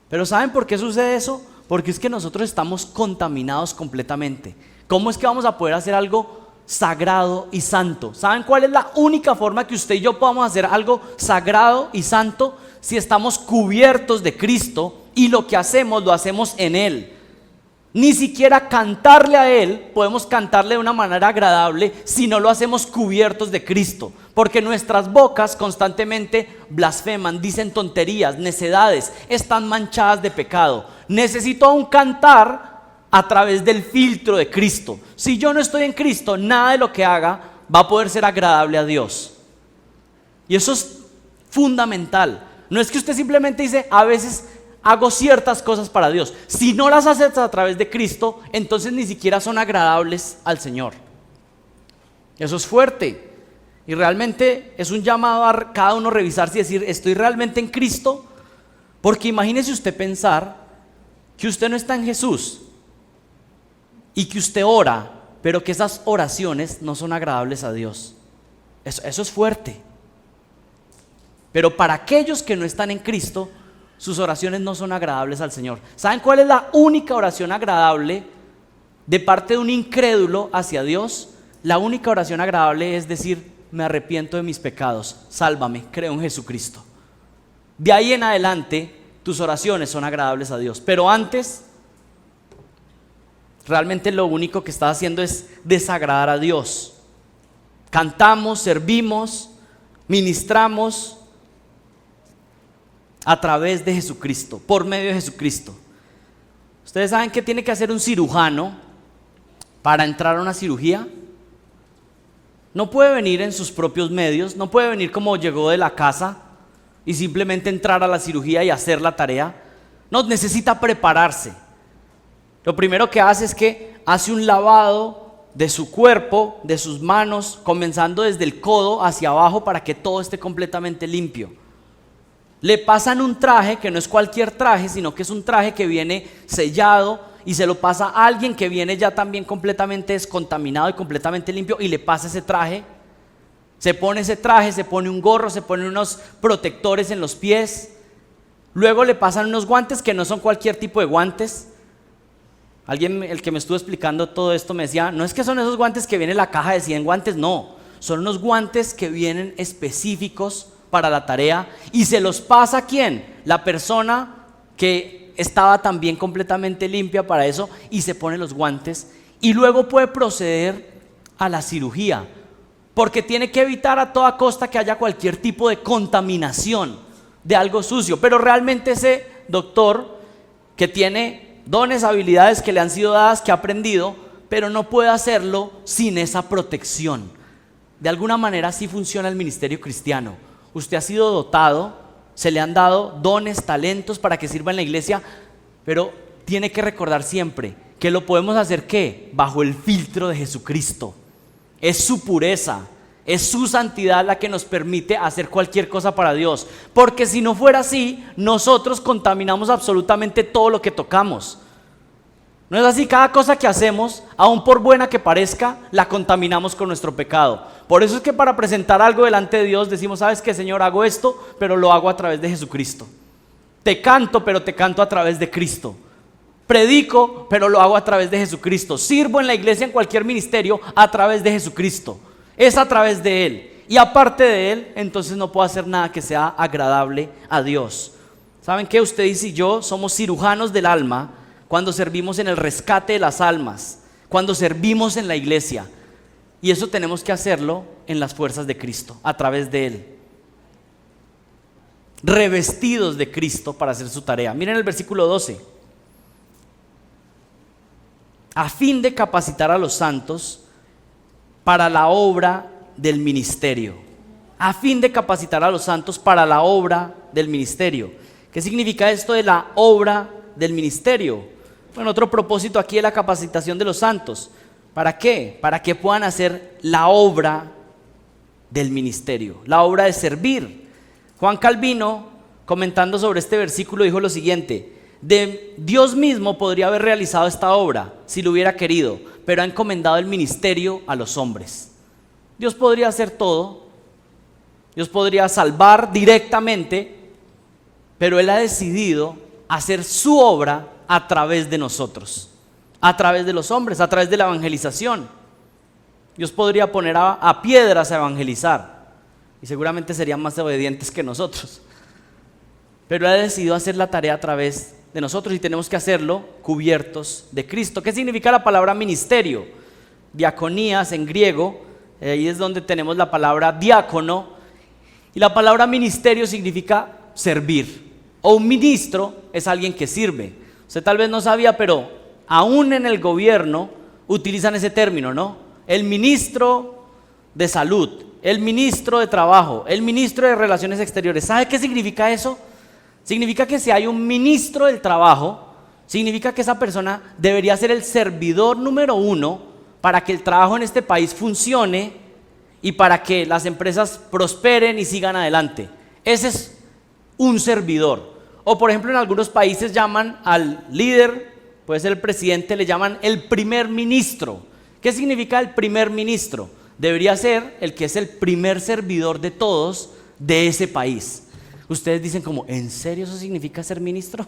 Pero ¿saben por qué sucede eso? Porque es que nosotros estamos contaminados completamente. ¿Cómo es que vamos a poder hacer algo sagrado y santo? ¿Saben cuál es la única forma que usted y yo podamos hacer algo sagrado y santo? Si estamos cubiertos de Cristo y lo que hacemos lo hacemos en Él. Ni siquiera cantarle a Él podemos cantarle de una manera agradable si no lo hacemos cubiertos de Cristo, porque nuestras bocas constantemente blasfeman, dicen tonterías, necedades, están manchadas de pecado. Necesito aún cantar a través del filtro de Cristo. Si yo no estoy en Cristo, nada de lo que haga va a poder ser agradable a Dios. Y eso es fundamental. No es que usted simplemente dice, a veces hago ciertas cosas para Dios. Si no las haces a través de Cristo, entonces ni siquiera son agradables al Señor. Eso es fuerte. Y realmente es un llamado a cada uno revisarse y decir, ¿estoy realmente en Cristo? Porque imagínese usted pensar que usted no está en Jesús y que usted ora, pero que esas oraciones no son agradables a Dios. Eso es fuerte. Pero para aquellos que no están en Cristo, sus oraciones no son agradables al Señor. ¿Saben cuál es la única oración agradable de parte de un incrédulo hacia Dios? La única oración agradable es decir, me arrepiento de mis pecados, sálvame, creo en Jesucristo. De ahí en adelante, tus oraciones son agradables a Dios. Pero antes, realmente lo único que estás haciendo es desagradar a Dios. Cantamos, servimos, ministramos a través de Jesucristo, por medio de Jesucristo. Ustedes saben qué tiene que hacer un cirujano para entrar a una cirugía. No puede venir en sus propios medios, no puede venir como llegó de la casa y simplemente entrar a la cirugía y hacer la tarea. No, necesita prepararse. Lo primero que hace es que hace un lavado de su cuerpo, de sus manos, comenzando desde el codo hacia abajo para que todo esté completamente limpio. Le pasan un traje que no es cualquier traje, sino que es un traje que viene sellado y se lo pasa a alguien que viene ya también completamente descontaminado y completamente limpio y le pasa ese traje. Se pone ese traje, se pone un gorro, se pone unos protectores en los pies. Luego le pasan unos guantes que no son cualquier tipo de guantes. Alguien, el que me estuvo explicando todo esto, me decía, no es que son esos guantes que viene en la caja de 100 guantes, no. Son unos guantes que vienen específicos para la tarea. ¿Y se los pasa a quién? La persona que estaba también completamente limpia para eso y se pone los guantes. Y luego puede proceder a la cirugía, porque tiene que evitar a toda costa que haya cualquier tipo de contaminación de algo sucio. Pero realmente ese doctor que tiene dones, habilidades que le han sido dadas, que ha aprendido, pero no puede hacerlo sin esa protección. De alguna manera así funciona el ministerio cristiano. Usted ha sido dotado, se le han dado dones, talentos para que sirva en la iglesia, pero tiene que recordar siempre que lo podemos hacer ¿qué? Bajo el filtro de Jesucristo. Es su pureza, es su santidad la que nos permite hacer cualquier cosa para Dios. Porque si no fuera así, nosotros contaminamos absolutamente todo lo que tocamos. ¿No es así? Cada cosa que hacemos, aun por buena que parezca, la contaminamos con nuestro pecado. Por eso es que para presentar algo delante de Dios decimos, ¿sabes qué, Señor? Hago esto, pero lo hago a través de Jesucristo. Te canto, pero te canto a través de Cristo. Predico, pero lo hago a través de Jesucristo. Sirvo en la iglesia, en cualquier ministerio, a través de Jesucristo. Es a través de Él. Y aparte de Él, entonces no puedo hacer nada que sea agradable a Dios. ¿Saben qué? Ustedes y yo somos cirujanos del alma cuando servimos en el rescate de las almas, cuando servimos en la iglesia. Y eso tenemos que hacerlo en las fuerzas de Cristo, a través de Él. Revestidos de Cristo para hacer su tarea. Miren el versículo 12. A fin de capacitar a los santos para la obra del ministerio. A fin de capacitar a los santos para la obra del ministerio. ¿Qué significa esto de la obra del ministerio? Bueno, otro propósito aquí es la capacitación de los santos. ¿Para qué? Para que puedan hacer la obra del ministerio, la obra de servir. Juan Calvino, comentando sobre este versículo, dijo lo siguiente: de Dios mismo podría haber realizado esta obra si lo hubiera querido, pero ha encomendado el ministerio a los hombres. Dios podría hacer todo, Dios podría salvar directamente, pero Él ha decidido hacer su obra a través de nosotros, a través de los hombres, a través de la evangelización. Dios podría poner a piedras a evangelizar y seguramente serían más obedientes que nosotros, pero Él ha decidido hacer la tarea a través de nosotros y tenemos que hacerlo cubiertos de Cristo. ¿Qué significa la palabra ministerio? Diaconías en griego, ahí es donde tenemos la palabra diácono, y la palabra ministerio significa servir, o un ministro es alguien que sirve. Usted tal vez no sabía, pero aún en el gobierno utilizan ese término, ¿no? El ministro de salud, el ministro de trabajo, el ministro de relaciones exteriores. ¿Sabe qué significa eso? Significa que si hay un ministro del trabajo, significa que esa persona debería ser el servidor número uno para que el trabajo en este país funcione y para que las empresas prosperen y sigan adelante. Ese es un servidor. O por ejemplo, en algunos países llaman al líder, puede ser el presidente, le llaman el primer ministro. ¿Qué significa el primer ministro? Debería ser el que es el primer servidor de todos de ese país. Ustedes dicen como, ¿en serio eso significa ser ministro?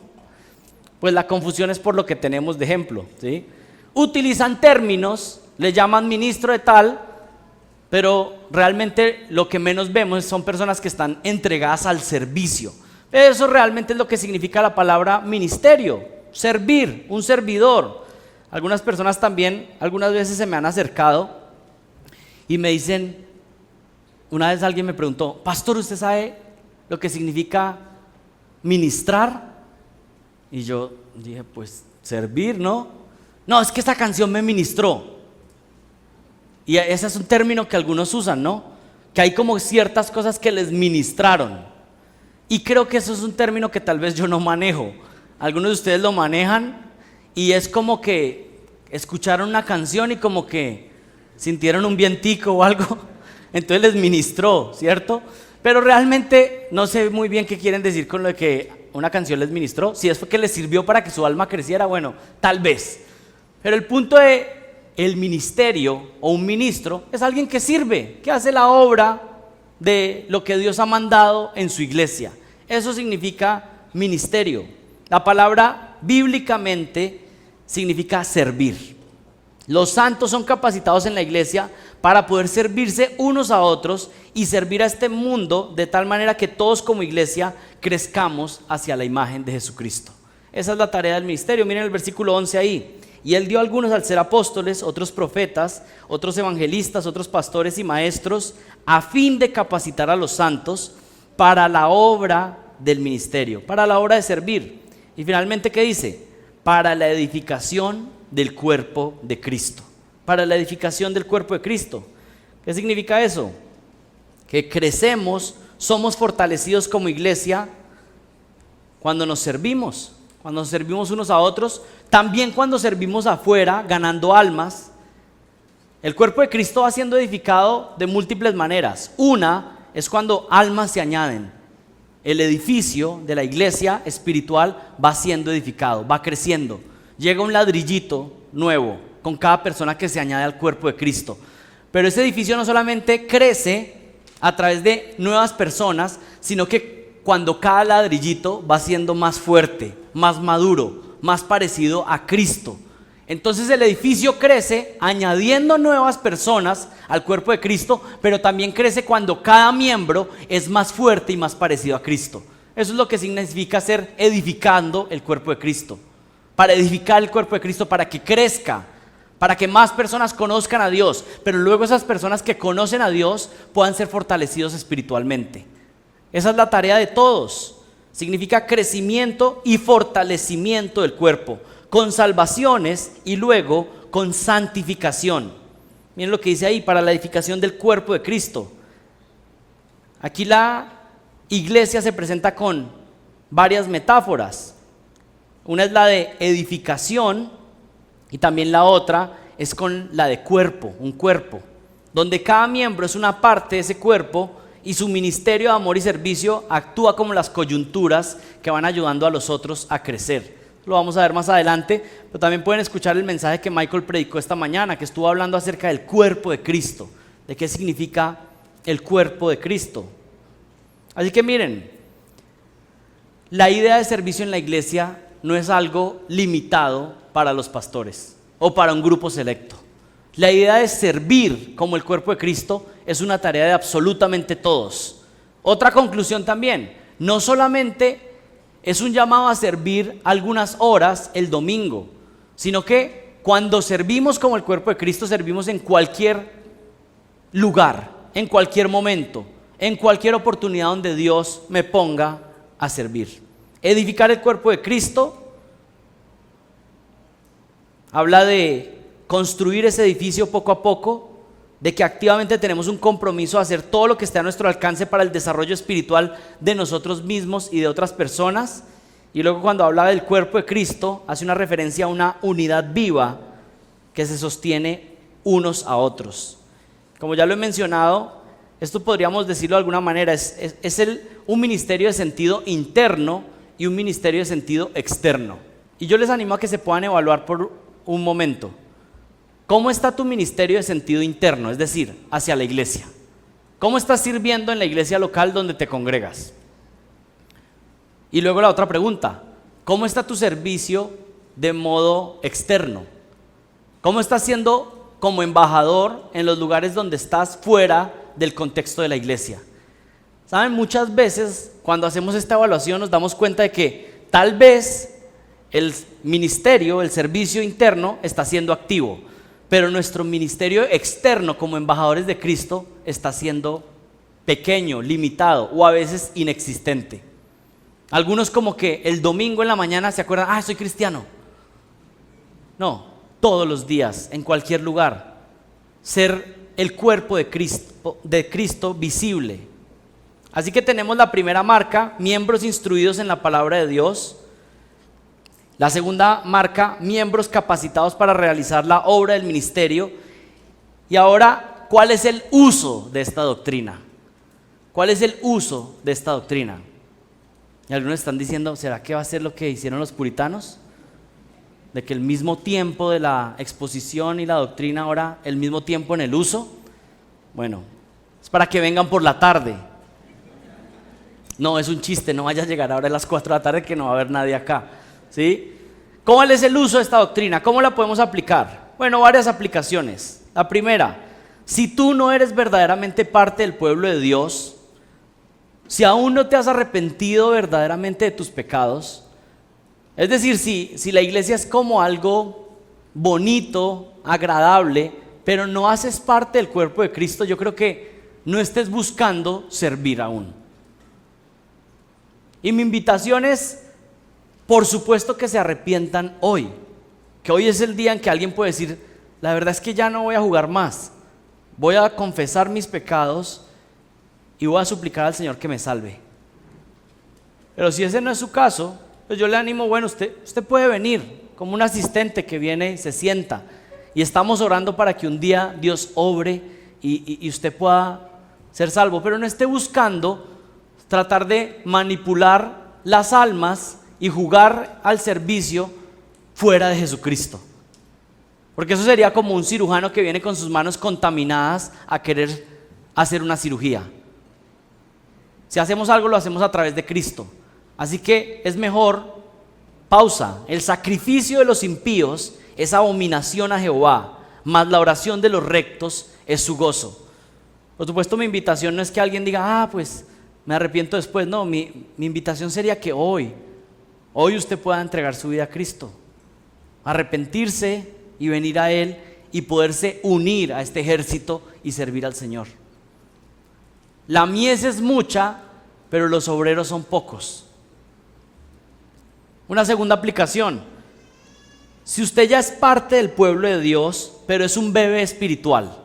Pues la confusión es por lo que tenemos de ejemplo, ¿sí? Utilizan términos, le llaman ministro de tal, pero realmente lo que menos vemos son personas que están entregadas al servicio. Eso realmente es lo que significa la palabra ministerio, servir, un servidor. Algunas personas también, algunas veces se me han acercado y me dicen, una vez alguien me preguntó, pastor, ¿usted sabe lo que significa ministrar? Y yo dije, pues servir, ¿no? No, es que esta canción me ministró. Y ese es un término que algunos usan, ¿no? Que hay como ciertas cosas que les ministraron. Y creo que eso es un término que tal vez yo no manejo. Algunos de ustedes lo manejan y es como que escucharon una canción y como que sintieron un vientico o algo, entonces les ministró, ¿cierto? Pero realmente no sé muy bien qué quieren decir con lo de que una canción les ministró. Si es que les sirvió para que su alma creciera, bueno, tal vez. Pero el punto de el ministerio o un ministro es alguien que sirve, que hace la obra de lo que Dios ha mandado en su iglesia. Eso significa ministerio. La palabra bíblicamente significa servir. Los santos son capacitados en la iglesia para poder servirse unos a otros y servir a este mundo de tal manera que todos como iglesia crezcamos hacia la imagen de Jesucristo. Esa es la tarea del ministerio. Miren el versículo 11 ahí. Y él dio a algunos al ser apóstoles, otros profetas, otros evangelistas, otros pastores y maestros, a fin de capacitar a los santos para la obra del ministerio, para la obra de servir. Y finalmente, ¿qué dice? Para la edificación del cuerpo de Cristo. Para la edificación del cuerpo de Cristo. ¿Qué significa eso? Que crecemos, somos fortalecidos como iglesia cuando nos servimos unos a otros, también cuando servimos afuera, ganando almas. El cuerpo de Cristo va siendo edificado de múltiples maneras. Una es cuando almas se añaden. El edificio de la iglesia espiritual va siendo edificado, va creciendo. Llega un ladrillito nuevo con cada persona que se añade al cuerpo de Cristo. Pero ese edificio no solamente crece a través de nuevas personas, sino que cuando cada ladrillito va siendo más fuerte, más maduro, más parecido a Cristo. Entonces el edificio crece añadiendo nuevas personas al cuerpo de Cristo, pero también crece cuando cada miembro es más fuerte y más parecido a Cristo. Eso es lo que significa ser edificando el cuerpo de Cristo. Para edificar el cuerpo de Cristo, para que crezca, para que más personas conozcan a Dios, pero luego esas personas que conocen a Dios puedan ser fortalecidos espiritualmente. Esa es la tarea de todos. Significa crecimiento y fortalecimiento del cuerpo, con salvaciones y luego con santificación. Miren lo que dice ahí, para la edificación del cuerpo de Cristo. Aquí la iglesia se presenta con varias metáforas. Una es la de edificación y también la otra es con la de cuerpo, un cuerpo, donde cada miembro es una parte de ese cuerpo y su ministerio de amor y servicio actúa como las coyunturas que van ayudando a los otros a crecer. Lo vamos a ver más adelante, pero también pueden escuchar el mensaje que Michael predicó esta mañana, que estuvo hablando acerca del cuerpo de Cristo, de qué significa el cuerpo de Cristo. Así que miren, la idea de servicio en la iglesia no es algo limitado para los pastores o para un grupo selecto. La idea de servir como el cuerpo de Cristo es una tarea de absolutamente todos. Otra conclusión también, no solamente es un llamado a servir algunas horas el domingo, sino que cuando servimos como el cuerpo de Cristo, servimos en cualquier lugar, en cualquier momento, en cualquier oportunidad donde Dios me ponga a servir. Edificar el cuerpo de Cristo habla de construir ese edificio poco a poco, de que activamente tenemos un compromiso a hacer todo lo que esté a nuestro alcance para el desarrollo espiritual de nosotros mismos y de otras personas. Y luego cuando habla del cuerpo de Cristo, hace una referencia a una unidad viva que se sostiene unos a otros. Como ya lo he mencionado, esto podríamos decirlo de alguna manera, un ministerio de sentido interno y un ministerio de sentido externo. Y yo les animo a que se puedan evaluar por un momento. ¿Cómo está tu ministerio de sentido interno? Es decir, hacia la iglesia. ¿Cómo estás sirviendo en la iglesia local donde te congregas? Y luego la otra pregunta, ¿cómo está tu servicio de modo externo? ¿Cómo estás siendo como embajador en los lugares donde estás fuera del contexto de la iglesia? ¿Saben? Muchas veces cuando hacemos esta evaluación nos damos cuenta de que tal vez el ministerio, el servicio interno está siendo activo, pero nuestro ministerio externo como embajadores de Cristo está siendo pequeño, limitado o a veces inexistente. Algunos como que el domingo en la mañana se acuerdan, soy cristiano. No, todos los días, en cualquier lugar, ser el cuerpo de Cristo visible. Así que tenemos la primera marca, miembros instruidos en la palabra de Dios. La segunda marca, miembros capacitados para realizar la obra del ministerio. Y ahora, ¿cuál es el uso de esta doctrina? ¿Cuál es el uso de esta doctrina? Y algunos están diciendo, ¿será que va a ser lo que hicieron los puritanos? De que el mismo tiempo de la exposición y la doctrina, ahora el mismo tiempo en el uso. Bueno, es para que vengan por la tarde. No, es un chiste, no vaya a llegar ahora a las 4 de la tarde que no va a haber nadie acá, ¿sí? ¿Cuál es el uso de esta doctrina? ¿Cómo la podemos aplicar? Bueno, varias aplicaciones. La primera, si tú no eres verdaderamente parte del pueblo de Dios, si aún no te has arrepentido verdaderamente de tus pecados, es decir, si la iglesia es como algo bonito, agradable, pero no haces parte del cuerpo de Cristo, yo creo que no estés buscando servir aún. Y mi invitación es, por supuesto, que se arrepientan hoy, que hoy es el día en que alguien puede decir, la verdad es que ya no voy a jugar más, voy a confesar mis pecados y voy a suplicar al Señor que me salve. Pero si ese no es su caso, pues yo le animo, bueno, usted puede venir como un asistente que viene y se sienta, y estamos orando para que un día Dios obre y usted pueda ser salvo, pero no esté buscando tratar de manipular las almas y jugar al servicio fuera de Jesucristo, porque eso sería como un cirujano que viene con sus manos contaminadas a querer hacer una cirugía. Si hacemos algo, lo hacemos a través de Cristo. Así que es mejor, pausa, el sacrificio de los impíos es abominación a Jehová, mas la oración de los rectos es su gozo. Por supuesto, mi invitación no es que alguien diga, pues me arrepiento después. No, mi invitación sería que hoy usted pueda entregar su vida a Cristo, arrepentirse y venir a Él y poderse unir a este ejército y servir al Señor. La mies es mucha, pero los obreros son pocos. Una segunda aplicación, si usted ya es parte del pueblo de Dios, pero es un bebé espiritual.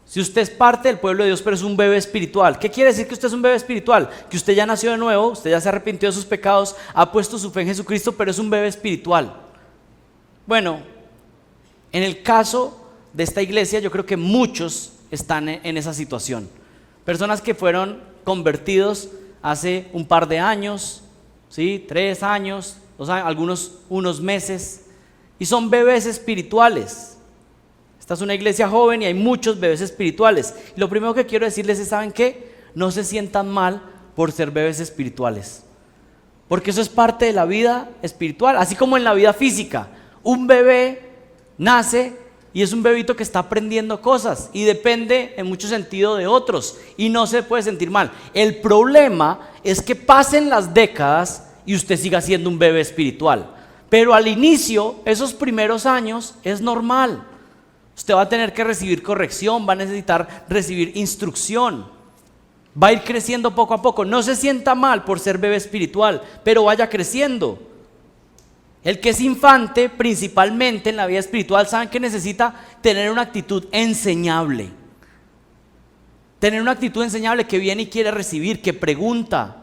Si usted es parte del pueblo de Dios, pero es un bebé espiritual. ¿Qué quiere decir que usted es un bebé espiritual? Que usted ya nació de nuevo, usted ya se arrepintió de sus pecados, ha puesto su fe en Jesucristo, pero es un bebé espiritual. Bueno, en el caso de esta iglesia, yo creo que muchos están en esa situación. Personas que fueron convertidos hace un par de años, ¿sí? 3 años, 2 años, algunos unos meses, y son bebés espirituales. Esta es una iglesia joven y hay muchos bebés espirituales. Y lo primero que quiero decirles es, ¿saben qué? No se sientan mal por ser bebés espirituales, porque eso es parte de la vida espiritual, así como en la vida física. Un bebé nace y es un bebito que está aprendiendo cosas y depende en mucho sentido de otros y no se puede sentir mal. El problema es que pasen las décadas y usted siga siendo un bebé espiritual, pero al inicio, esos primeros años, es normal. Usted va a tener que recibir corrección, va a necesitar recibir instrucción, va a ir creciendo poco a poco. No se sienta mal por ser bebé espiritual, pero vaya creciendo. El que es infante, principalmente en la vida espiritual, saben que necesita tener una actitud enseñable. Tener una actitud enseñable, que viene y quiere recibir, que pregunta,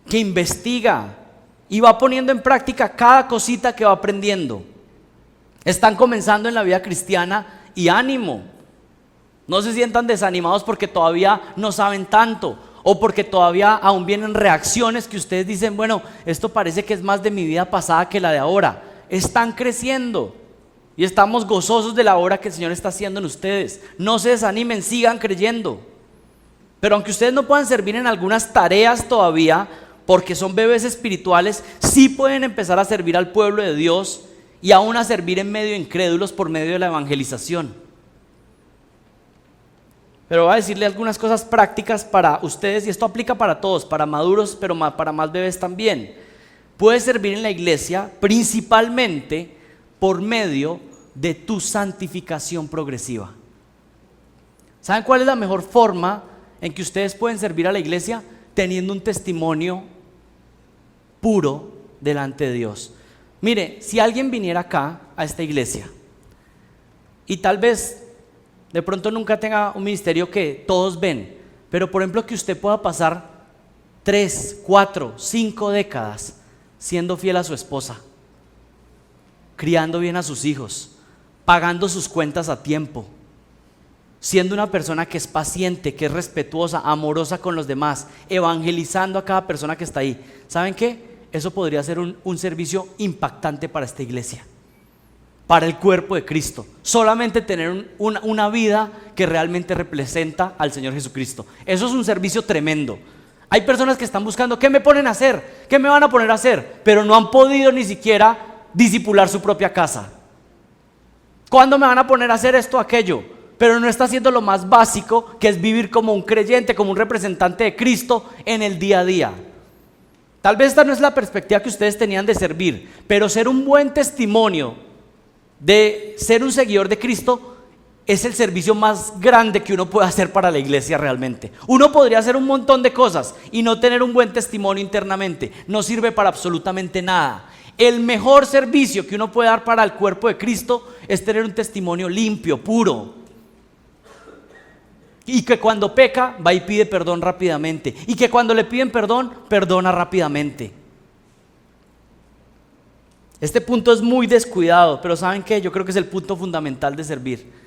que investiga y va poniendo en práctica cada cosita que va aprendiendo. Están comenzando en la vida cristiana y ánimo. No se sientan desanimados porque todavía no saben tanto, o porque todavía aún vienen reacciones que ustedes dicen, bueno, esto parece que es más de mi vida pasada que la de ahora. Están creciendo y estamos gozosos de la obra que el Señor está haciendo en ustedes. No se desanimen, sigan creyendo. Pero aunque ustedes no puedan servir en algunas tareas todavía, porque son bebés espirituales, sí pueden empezar a servir al pueblo de Dios y aún a servir en medio de incrédulos por medio de la evangelización. Pero voy a decirle algunas cosas prácticas para ustedes, y esto aplica para todos, para maduros, pero para más bebés también. Puedes servir en la iglesia principalmente por medio de tu santificación progresiva. ¿Saben cuál es la mejor forma en que ustedes pueden servir a la iglesia? Teniendo un testimonio puro delante de Dios. Mire, si alguien viniera acá a esta iglesia y tal vez de pronto nunca tenga un ministerio que todos ven, pero por ejemplo que usted pueda pasar 3, 4, 5 décadas siendo fiel a su esposa, criando bien a sus hijos, pagando sus cuentas a tiempo, siendo una persona que es paciente, que es respetuosa, amorosa con los demás, evangelizando a cada persona que está ahí. ¿Saben qué? Eso podría ser un servicio impactante para esta iglesia, para el cuerpo de Cristo. Solamente tener una vida que realmente representa al Señor Jesucristo. Eso es un servicio tremendo. Hay personas que están buscando, ¿qué me ponen a hacer? ¿Qué me van a poner a hacer? Pero no han podido ni siquiera discipular su propia casa. ¿Cuándo me van a poner a hacer esto o aquello? Pero no está haciendo lo más básico, que es vivir como un creyente, como un representante de Cristo en el día a día. Tal vez esta no es la perspectiva que ustedes tenían de servir, pero ser un buen testimonio de ser un seguidor de Cristo es el servicio más grande que uno puede hacer para la iglesia realmente. Uno podría hacer un montón de cosas y no tener un buen testimonio internamente. No sirve para absolutamente nada. El mejor servicio que uno puede dar para el cuerpo de Cristo es tener un testimonio limpio, puro. Y que cuando peca, va y pide perdón rápidamente. Y que cuando le piden perdón, perdona rápidamente. Este punto es muy descuidado, pero ¿saben qué? Yo creo que es el punto fundamental de servir.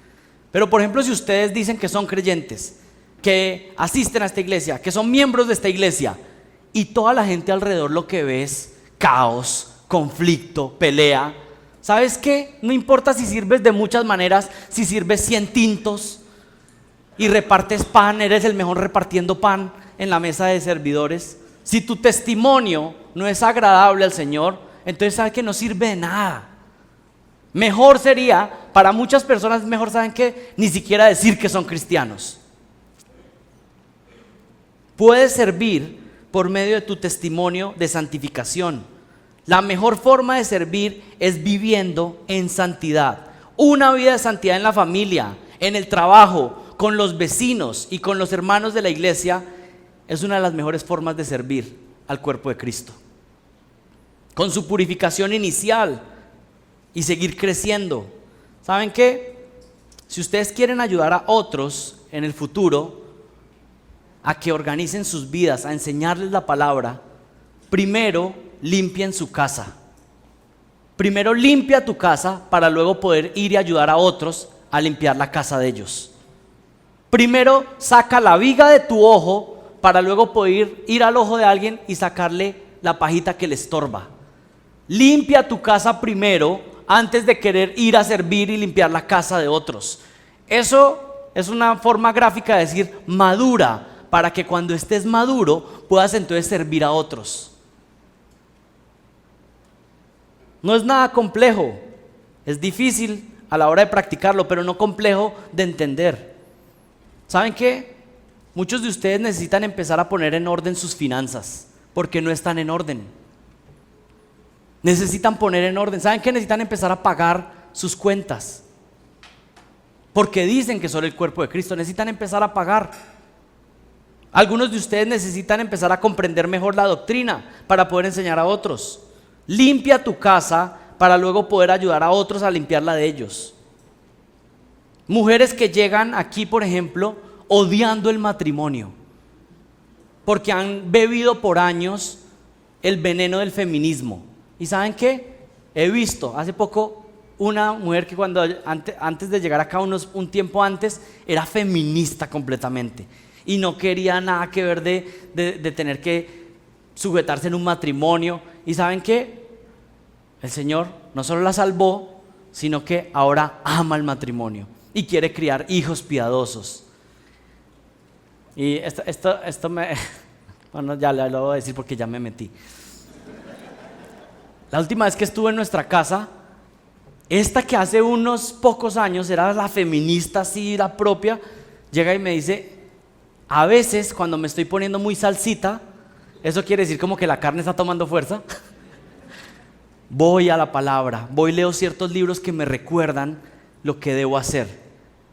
Pero por ejemplo, si ustedes dicen que son creyentes, que asisten a esta iglesia, que son miembros de esta iglesia, y toda la gente alrededor lo que ve es caos, conflicto, pelea, ¿sabes qué? No importa si sirves de muchas maneras, si sirves 100 tintos y repartes pan, eres el mejor repartiendo pan en la mesa de servidores. Si tu testimonio no es agradable al Señor, entonces sabes que no sirve de nada. Mejor sería, para muchas personas, mejor saben que ni siquiera decir que son cristianos. Puedes servir por medio de tu testimonio de santificación. La mejor forma de servir es viviendo en santidad. Una vida de santidad en la familia, en el trabajo, con los vecinos y con los hermanos de la iglesia es una de las mejores formas de servir al cuerpo de Cristo. Con su purificación inicial y seguir creciendo. ¿Saben qué? Si ustedes quieren ayudar a otros en el futuro a que organicen sus vidas, a enseñarles la palabra, primero limpien su casa. Primero limpia tu casa para luego poder ir y ayudar a otros a limpiar la casa de ellos. Primero saca la viga de tu ojo para luego poder ir al ojo de alguien y sacarle la pajita que le estorba. Limpia tu casa primero antes de querer ir a servir y limpiar la casa de otros. Eso es una forma gráfica de decir madura, para que cuando estés maduro puedas entonces servir a otros. No es nada complejo, es difícil a la hora de practicarlo, pero no complejo de entender. ¿Saben qué? Muchos de ustedes necesitan empezar a poner en orden sus finanzas, porque no están en orden. Necesitan poner en orden. ¿Saben qué? Necesitan empezar a pagar sus cuentas, porque dicen que son el cuerpo de Cristo. Necesitan empezar a pagar. Algunos de ustedes necesitan empezar a comprender mejor la doctrina para poder enseñar a otros. Limpia tu casa para luego poder ayudar a otros a limpiar la de ellos. Mujeres que llegan aquí, por ejemplo, odiando el matrimonio, porque han bebido por años el veneno del feminismo. ¿Y saben qué? He visto hace poco una mujer que antes de llegar acá, un tiempo antes, era feminista completamente y no quería nada que ver de tener que sujetarse en un matrimonio. ¿Y saben qué? El Señor no solo la salvó, sino que ahora ama el matrimonio y quiere criar hijos piadosos. Y esto me... Bueno, ya lo voy a decir porque ya me metí. La última vez que estuve en nuestra casa, esta que hace unos pocos años era la feminista así, la propia, llega y me dice, a veces cuando me estoy poniendo muy salsita, eso quiere decir como que la carne está tomando fuerza, voy a la palabra, leo ciertos libros que me recuerdan lo que debo hacer.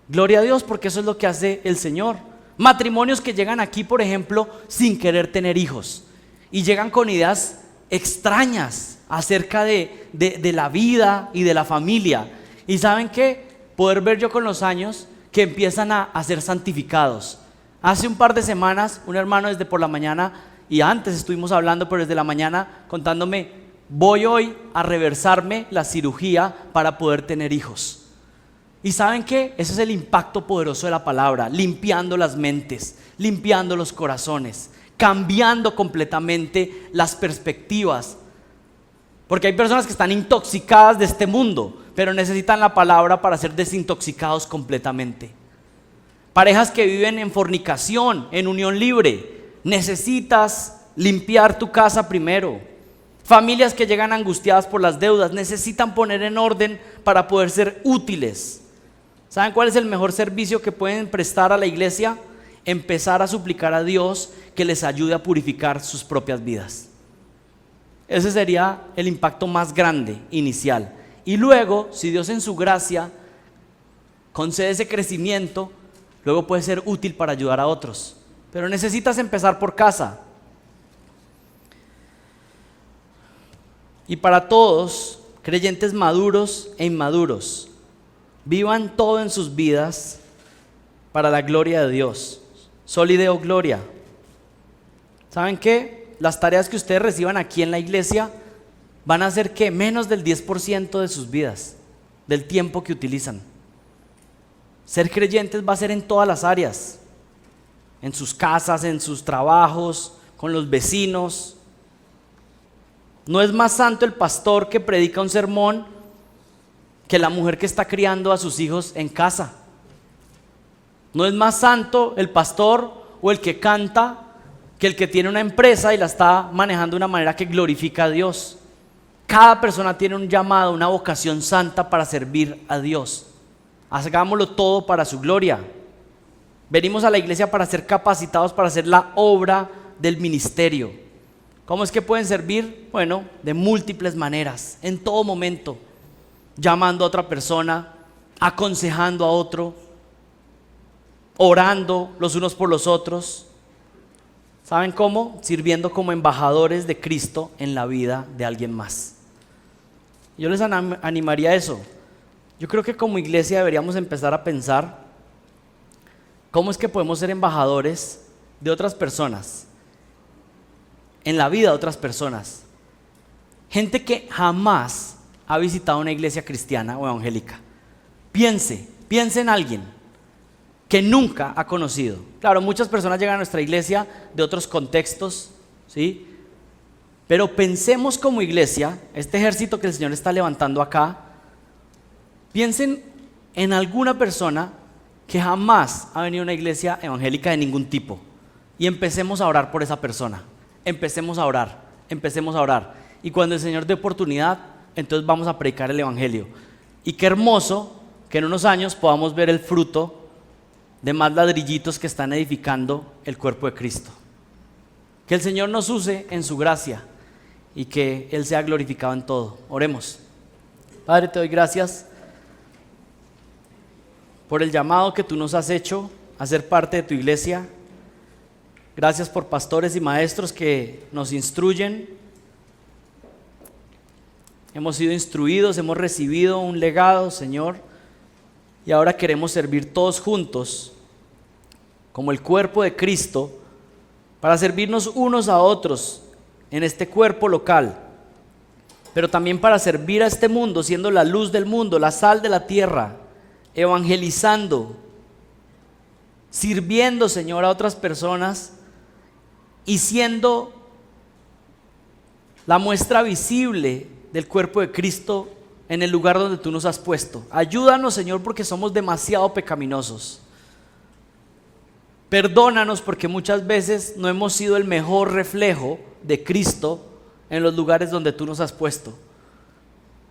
Gloria a Dios, porque eso es lo que hace el Señor. Matrimonios que llegan aquí, por ejemplo, sin querer tener hijos y llegan con ideas extrañas acerca de la vida y de la familia. Y ¿saben qué? Poder ver yo con los años que empiezan a ser santificados. Hace un par de semanas, un hermano desde por la mañana, y antes estuvimos hablando, pero desde la mañana contándome, voy hoy a reversarme la cirugía para poder tener hijos. ¿Y saben qué? Ese es el impacto poderoso de la palabra, limpiando las mentes, limpiando los corazones, cambiando completamente las perspectivas. Porque hay personas que están intoxicadas de este mundo, pero necesitan la palabra para ser desintoxicados completamente. Parejas que viven en fornicación, en unión libre, necesitas limpiar tu casa primero. Familias que llegan angustiadas por las deudas, necesitan poner en orden para poder ser útiles. ¿Saben cuál es el mejor servicio que pueden prestar a la iglesia? Empezar a suplicar a Dios que les ayude a purificar sus propias vidas. Ese sería el impacto más grande, inicial. Y luego, si Dios en su gracia concede ese crecimiento, luego puede ser útil para ayudar a otros. Pero necesitas empezar por casa. Y para todos, creyentes maduros e inmaduros, vivan todo en sus vidas para la gloria de Dios. Soli Deo Gloria. ¿Saben qué? Las tareas que ustedes reciban aquí en la iglesia van a ser ¿qué? Menos del 10% de sus vidas, del tiempo que utilizan. Ser creyentes va a ser en todas las áreas, en sus casas, en sus trabajos, con los vecinos. No es más santo el pastor que predica un sermón que la mujer que está criando a sus hijos en casa. No es más santo el pastor o el que canta que el que tiene una empresa y la está manejando de una manera que glorifica a Dios. Cada persona tiene un llamado, una vocación santa para servir a Dios. Hagámoslo todo para su gloria. Venimos a la iglesia para ser capacitados para hacer la obra del ministerio. ¿Cómo es que pueden servir? Bueno, de múltiples maneras, en todo momento, llamando a otra persona, aconsejando a otro, orando los unos por los otros. ¿Saben cómo? Sirviendo como embajadores de Cristo en la vida de alguien más. Yo les animaría a eso. Yo creo que como iglesia deberíamos empezar a pensar cómo es que podemos ser embajadores de otras personas, en la vida de otras personas. Gente que jamás ha visitado una iglesia cristiana o evangélica. Piense en alguien que nunca ha conocido. Claro, muchas personas llegan a nuestra iglesia de otros contextos, ¿sí? Pero pensemos como iglesia, este ejército que el Señor está levantando acá, piensen en alguna persona que jamás ha venido a una iglesia evangélica de ningún tipo y empecemos a orar por esa persona. Empecemos a orar. Y cuando el Señor dé oportunidad, entonces vamos a predicar el evangelio. Y qué hermoso que en unos años podamos ver el fruto de más ladrillitos que están edificando el cuerpo de Cristo. Que el Señor nos use en su gracia y que Él sea glorificado en todo. Oremos. Padre, te doy gracias por el llamado que tú nos has hecho a ser parte de tu iglesia. Gracias por pastores y maestros que nos instruyen. Hemos sido instruidos, hemos recibido un legado, Señor, y ahora queremos servir todos juntos como el cuerpo de Cristo para servirnos unos a otros en este cuerpo local, pero también para servir a este mundo, siendo la luz del mundo, la sal de la tierra, evangelizando, sirviendo, Señor, a otras personas y siendo la muestra visible del cuerpo de Cristo en el lugar donde tú nos has puesto. Ayúdanos, Señor, porque somos demasiado pecaminosos. Perdónanos porque muchas veces no hemos sido el mejor reflejo de Cristo en los lugares donde tú nos has puesto.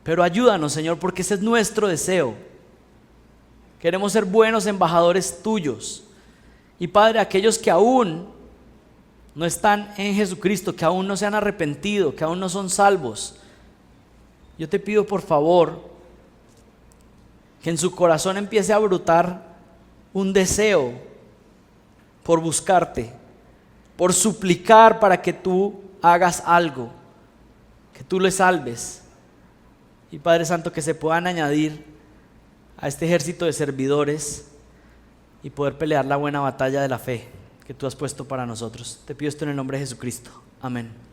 Pero ayúdanos, Señor, porque ese es nuestro deseo. Queremos ser buenos embajadores tuyos. Y Padre, aquellos que aún no están en Jesucristo, que aún no se han arrepentido, que aún no son salvos, yo te pido por favor que en su corazón empiece a brotar un deseo por buscarte, por suplicar para que tú hagas algo, que tú les salves. Y Padre Santo, que se puedan añadir a este ejército de servidores y poder pelear la buena batalla de la fe que tú has puesto para nosotros. Te pido esto en el nombre de Jesucristo. Amén.